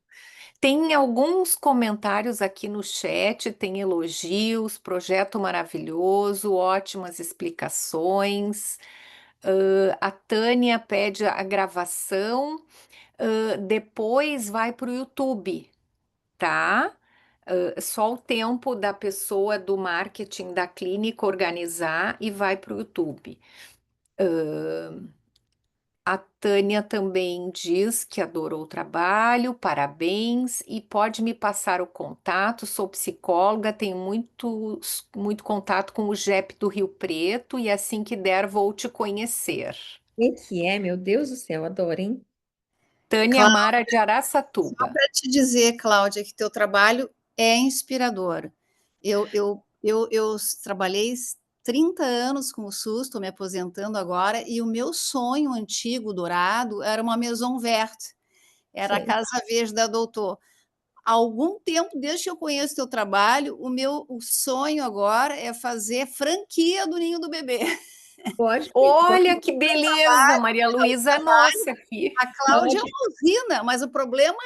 Tem alguns comentários aqui no chat, tem elogios, projeto maravilhoso, ótimas explicações. A Tânia pede a gravação, depois vai para o YouTube, tá? Só o tempo da pessoa do marketing da clínica organizar e vai para o YouTube. A Tânia também diz que adorou o trabalho, parabéns, e pode me passar o contato. Sou psicóloga, tenho muito contato com o JEP do Rio Preto e assim que der vou te conhecer. Que é, meu Deus do céu, adoro, hein? Tânia Mara de Araçatuba. Para te dizer, Cláudia, que teu trabalho é inspirador. Eu trabalhei 30 anos com o SUS, estou me aposentando agora, e o meu sonho antigo, dourado, era uma maison verte, era a Sei. Casa Verde da Doutor. Há algum tempo, desde que eu conheço teu trabalho, o sonho agora é fazer franquia do Ninho do Bebê. Pode, Olha que beleza, Maria Luísa, nossa aqui. A Cláudia é pode. uma usina, mas o problema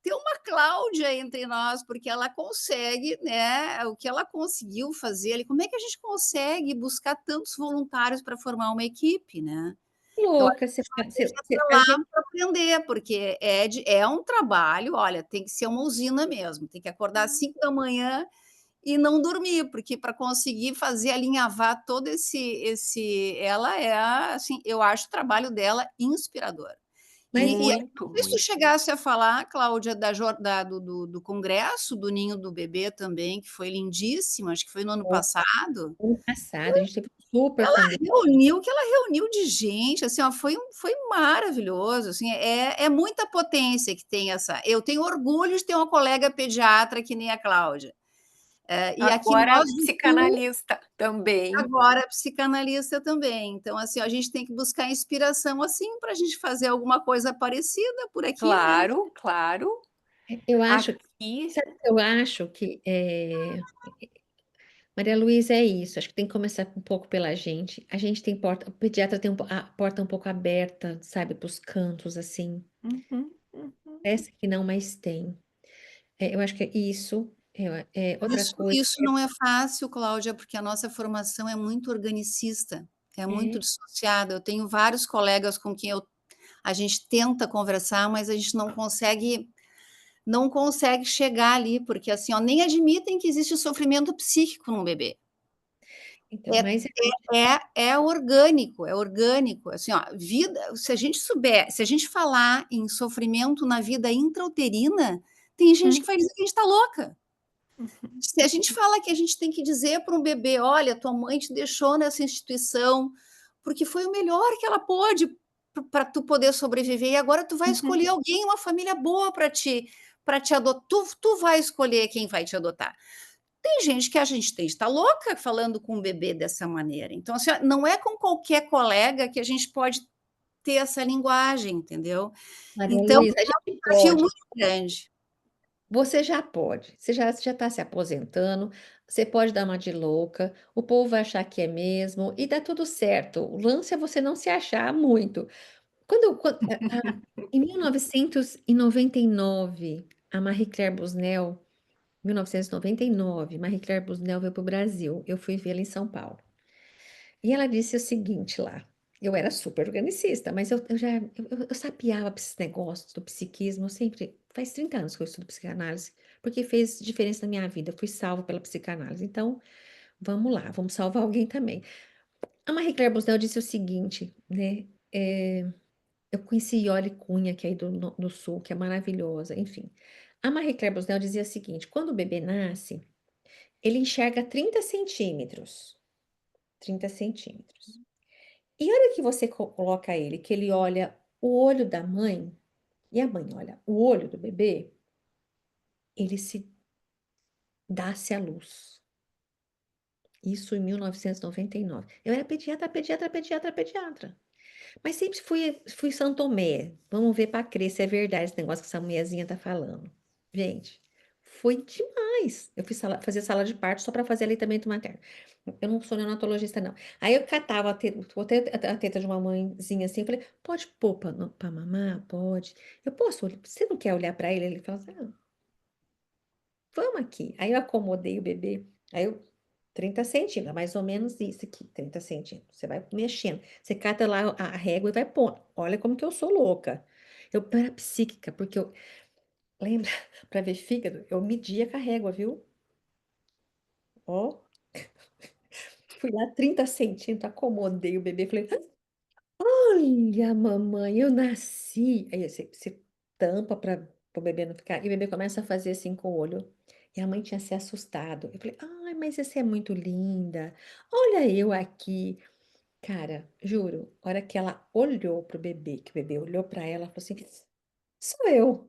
ter uma Cláudia entre nós, porque ela consegue, né, o que ela conseguiu fazer ali. Como é que a gente consegue buscar tantos voluntários para formar uma equipe, né? Então, Louca, a gente para aprender, porque é um trabalho, olha, tem que ser uma usina mesmo, tem que acordar às 5 da manhã e não dormir, porque para conseguir fazer alinhavar todo ela é assim, eu acho o trabalho dela inspirador. mas E aí, Muito, não sei se tu muito. chegasse a falar, Cláudia, do congresso do Ninho do Bebê também, que foi lindíssimo, acho que foi no ano passado. ano passado a gente teve um super congresso. O que ela reuniu de gente, assim, ó, foi maravilhoso, assim, é muita potência que tem essa. Eu tenho orgulho de ter uma colega pediatra que nem a Cláudia. E aqui Agora nós do Sul, psicanalista também. agora psicanalista também. Então, assim, a gente tem que buscar inspiração assim para a gente fazer alguma coisa parecida por aqui, né? Claro, claro. Eu acho, Aqui, sabe, eu acho que Maria Luísa é isso. Acho que tem que começar um pouco pela gente. A gente tem porta, o pediatra tem a porta um pouco aberta, sabe, para os cantos assim. uhum, uhum, Parece que não, mas tem. Eu acho que é isso. Outra coisa. Isso não é fácil, Cláudia, porque a nossa formação é muito organicista, é muito É, dissociada. Eu tenho vários colegas com quem a gente tenta conversar, mas a gente não consegue chegar ali, porque assim, ó, nem admitem que existe sofrimento psíquico no bebê. então, mas É orgânico, é orgânico. Assim, ó, vida, se a gente souber, se a gente falar em sofrimento na vida intrauterina, tem gente que vai dizer que a gente está louca. uhum, Se a gente fala que a gente tem que dizer para um bebê, olha, tua mãe te deixou nessa instituição porque foi o melhor que ela pôde para tu poder sobreviver, e agora tu vai uhum, escolher alguém, uma família boa para te adotar. Tu vai escolher quem vai te adotar. Tem gente que a gente tem está louca falando com o bebê dessa maneira. Então, assim, não é com qualquer colega que a gente pode ter essa linguagem, entendeu? Maria Então, Luísa, a é gente um desafio pode. muito grande. Você já pode. Você já está se aposentando. Você pode dar uma de louca. O povo vai achar que é mesmo e dá tudo certo. O lance é você não se achar muito. Em 1999, a Marie-Claire Busnel, 1999, Marie-Claire Busnel veio para o Brasil. Eu fui vê-la em São Paulo. E ela disse o seguinte lá. Eu era super organicista, mas eu sapiava esses negócios do psiquismo. Eu sempre, faz 30 anos que eu estudo psicanálise, porque fez diferença na minha vida. Eu fui salva pela psicanálise. Então, vamos lá, vamos salvar alguém também. A Marie-Claire Busnel disse o seguinte, né? Eu conheci Yoli Cunha, que é aí do Sul, que é maravilhosa, enfim. A Marie-Claire Busnel dizia o seguinte: quando o bebê nasce, ele enxerga 30 centímetros. 30 centímetros. E a hora que você coloca ele, que ele olha o olho da mãe, e a mãe olha o olho do bebê, ele se dá-se à luz. Isso em 1999. Eu era pediatra. Mas sempre fui São Tomé. Vamos ver para crer se é verdade esse negócio que essa mulherzinha tá falando. Gente, foi demais. Eu fui fazer sala de parto só para fazer aleitamento materno. Eu não sou neonatologista, não. Aí eu catava botei a teta de uma mãezinha assim, falei, pode pôr pra mamar? Pode. Eu posso olhar? Você não quer olhar para ele? Ele falou assim, ah, vamos aqui. Aí eu acomodei o bebê. Aí eu 30 centímetros, mais ou menos isso aqui, 30 centímetros. Você vai mexendo. Você cata lá a régua e vai pondo. Olha como que eu sou louca. Eu era psíquica, porque eu. Lembra? Para ver fígado, eu media com a régua, viu? Ó, fui lá 30 centímetros, acomodei o bebê, falei, olha, mamãe, eu nasci. Aí você tampa para o bebê não ficar. E o bebê começa a fazer assim com o olho. E a mãe tinha se assustado. Eu falei, ai, mas você é muito linda. Olha eu aqui. Cara, juro, a hora que ela olhou pro bebê, que o bebê olhou para ela, falou assim: sou eu.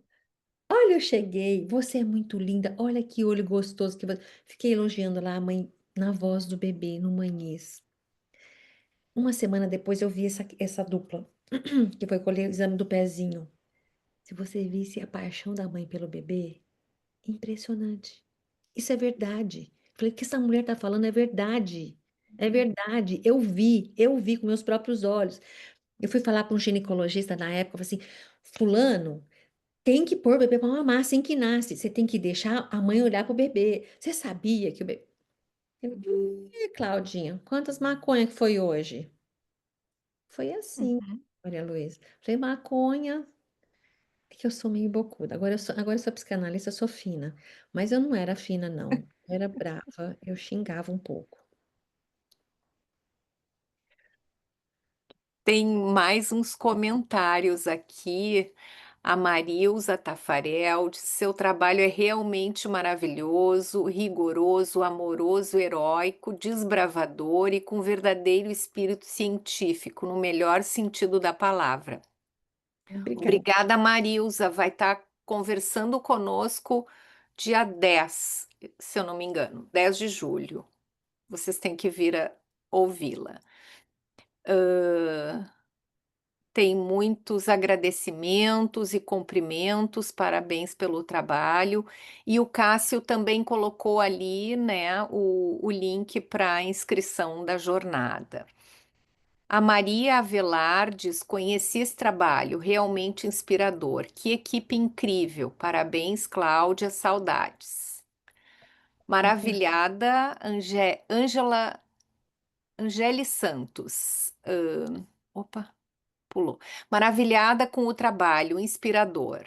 Olha, eu cheguei. Você é muito linda. Olha que olho gostoso que você. Fiquei elogiando lá a mãe na voz do bebê, no manhês. Uma semana depois eu vi essa dupla, que foi colher o exame do pezinho. Se você visse a paixão da mãe pelo bebê, impressionante. Isso é verdade. Falei, o que essa mulher tá falando é verdade. É verdade. Eu vi com meus próprios olhos. Eu fui falar com um ginecologista na época, eu falei assim, fulano, Tem que pôr o bebê para mamar assim que nasce. Você tem que deixar a mãe olhar pro bebê. Você sabia que o bebê. Claudinha, quantas maconha que foi hoje? Foi assim, Uhum. Maria Luísa. Falei, maconha. É que eu sou meio bocuda. Agora eu sou psicanalista, eu sou fina. Mas eu não era fina, não. Eu era brava, eu xingava um pouco. Tem mais uns comentários aqui. A Marilza Tafarel diz: seu trabalho é realmente maravilhoso, rigoroso, amoroso, heróico, desbravador e com verdadeiro espírito científico, no melhor sentido da palavra. Obrigada. Obrigada, Marilza. Vai estar conversando conosco dia 10, se eu não me engano, 10 de julho. Vocês têm que vir a ouvi-la. Tem muitos agradecimentos e cumprimentos, parabéns pelo trabalho. E o Cássio também colocou ali, né, o link para a inscrição da jornada. A Maria Avelar diz: conheci esse trabalho, realmente inspirador. Que equipe incrível. Parabéns, Cláudia, saudades. Maravilhada, Angele Santos. Opa, pulou. Maravilhada com o trabalho, inspirador.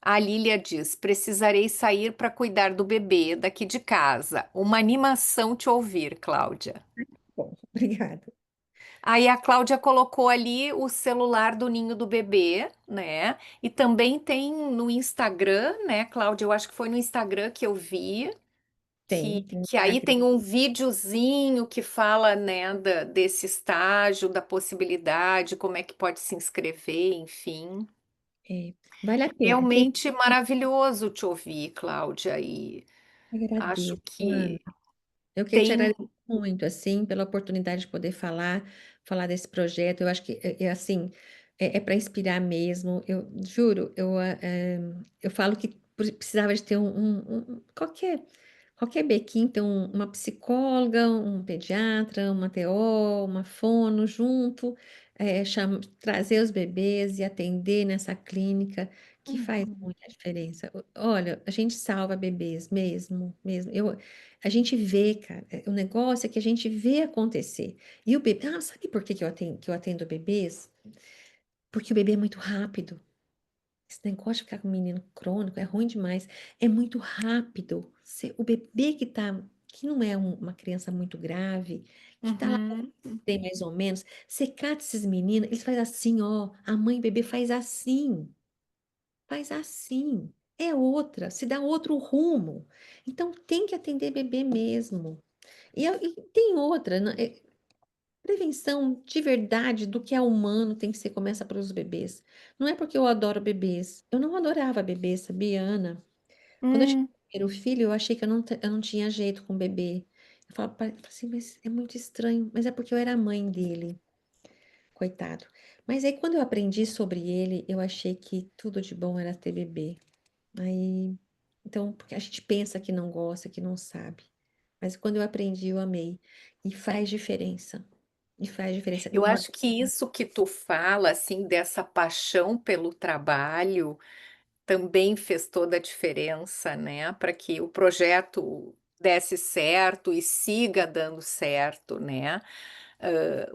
A Lília diz: precisarei sair para cuidar do bebê daqui de casa. Uma animação te ouvir, Cláudia. Bom, obrigada. Aí a Cláudia colocou ali o celular do ninho do bebê, né? E também tem no Instagram, né, Cláudia? Eu acho que foi no Instagram que eu vi, Tem que aí tem um videozinho que fala, né, desse estágio, da possibilidade, como é que pode se inscrever, enfim. é, vale a pena. Realmente maravilhoso te ouvir, Cláudia, e acho Agradeço, Ana. que Eu queria te tem. agradecer muito, assim, pela oportunidade de poder falar desse projeto. Eu acho que, assim, é para inspirar mesmo. Eu juro, eu falo que precisava de ter qualquer bequim, ter uma psicóloga, um pediatra, uma TO, uma fono junto, trazer os bebês e atender nessa clínica, que faz Uhum, muita diferença. Olha, a gente salva bebês mesmo, mesmo. A gente vê, cara, o negócio é que a gente vê acontecer. E o bebê, sabe por que que eu atendo bebês? Porque o bebê é muito rápido. Esse negócio de ficar com menino crônico é ruim demais. É muito rápido. O bebê que não é uma criança muito grave, que tá lá uhum, bem mais ou menos, você cata esses meninos, eles fazem assim, ó, a mãe e o bebê faz assim. Faz assim. É outra, se dá outro rumo. Então tem que atender bebê mesmo. E tem outra, né? Prevenção de verdade do que é humano tem que ser começa pelos bebês. Não é porque eu adoro bebês. Eu não adorava bebês, sabia, Ana? Quando eu tive hum, o primeiro filho, eu achei que eu não tinha jeito com bebê. Eu falava assim, mas é muito estranho. Mas é porque eu era a mãe dele, coitado. Mas aí quando eu aprendi sobre ele, eu achei que tudo de bom era ter bebê. Aí, então, porque a gente pensa que não gosta, que não sabe. Mas quando eu aprendi, eu amei. E faz diferença. E faz diferença. eu acho que isso que tu fala, assim, dessa paixão pelo trabalho, também fez toda a diferença, né? Para que o projeto desse certo e siga dando certo, né?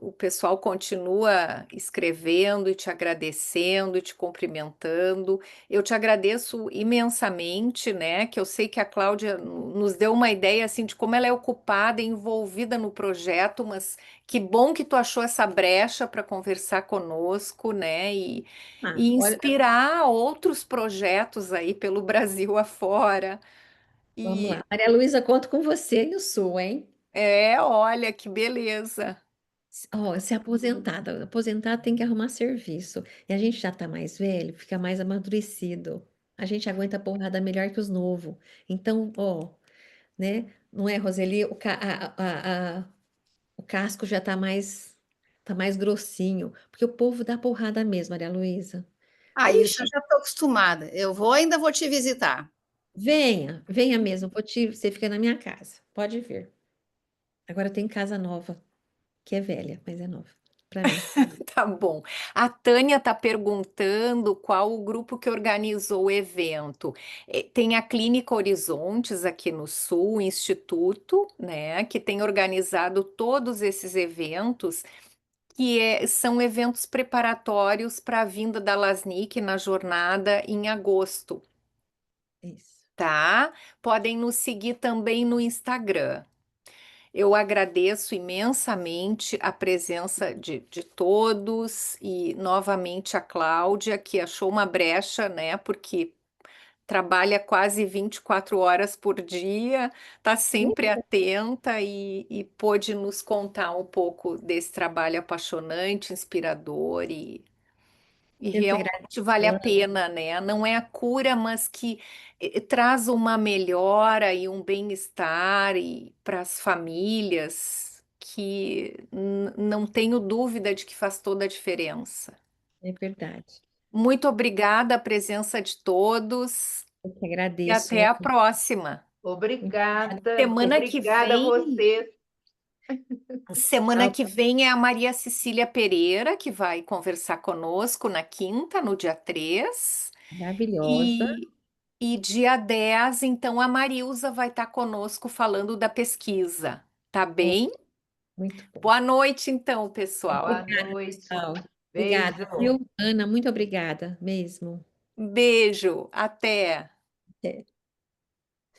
O pessoal continua escrevendo e te agradecendo e te cumprimentando. Eu te agradeço imensamente, né? Que eu sei que a Cláudia nos deu uma ideia assim de como ela é ocupada e envolvida no projeto, mas que bom que tu achou essa brecha para conversar conosco, né? E Olha, inspirar outros projetos aí pelo Brasil afora. vamos E lá. Maria Luísa, conto com você e o Sul, hein? olha que beleza. Ó, se aposentada. Aposentado tem que arrumar serviço. E a gente já tá mais velho, fica mais amadurecido. A gente aguenta a porrada melhor que os novos. Então, ó, né? Não é, Roseli? O casco já tá mais grossinho. Porque o povo dá porrada mesmo, Maria Luísa. Ah, isso eu Ixi, já estou acostumada. Ainda vou te visitar. venha, venha mesmo. Você fica na minha casa. Pode vir. Agora tem casa nova, que é velha, mas é nova. para mim. Tá bom. A Tânia está perguntando qual o grupo que organizou o evento. Tem a Clínica Horizontes aqui no Sul, o Instituto, né, que tem organizado todos esses eventos, que são eventos preparatórios para a vinda da Lasnik na jornada em agosto, Isso. tá? Podem nos seguir também no Instagram. Eu agradeço imensamente a presença de todos e novamente a Cláudia, que achou uma brecha, né? Porque trabalha quase 24 horas por dia, está sempre atenta e pôde nos contar um pouco desse trabalho apaixonante, inspirador e Eu que agradeço, realmente vale a Ana. pena, né? Não é a cura, mas que traz uma melhora e um bem-estar para as famílias que não tenho dúvida de que faz toda a diferença. É verdade. Muito obrigada a presença de todos Eu que e agradeço. até a próxima. Obrigada, Semana que obrigada a vem, vocês. semana que vem é a Maria Cecília Pereira, que vai conversar conosco na quinta, no dia 3. Maravilhosa. E dia 10, então, a Marilza vai estar conosco falando da pesquisa, tá Oh, bem? muito bom. Boa noite, então, pessoal. Boa Obrigada, noite. pessoal. Beijo. Obrigada, viu, Ana? Muito obrigada mesmo. Beijo, até. Até.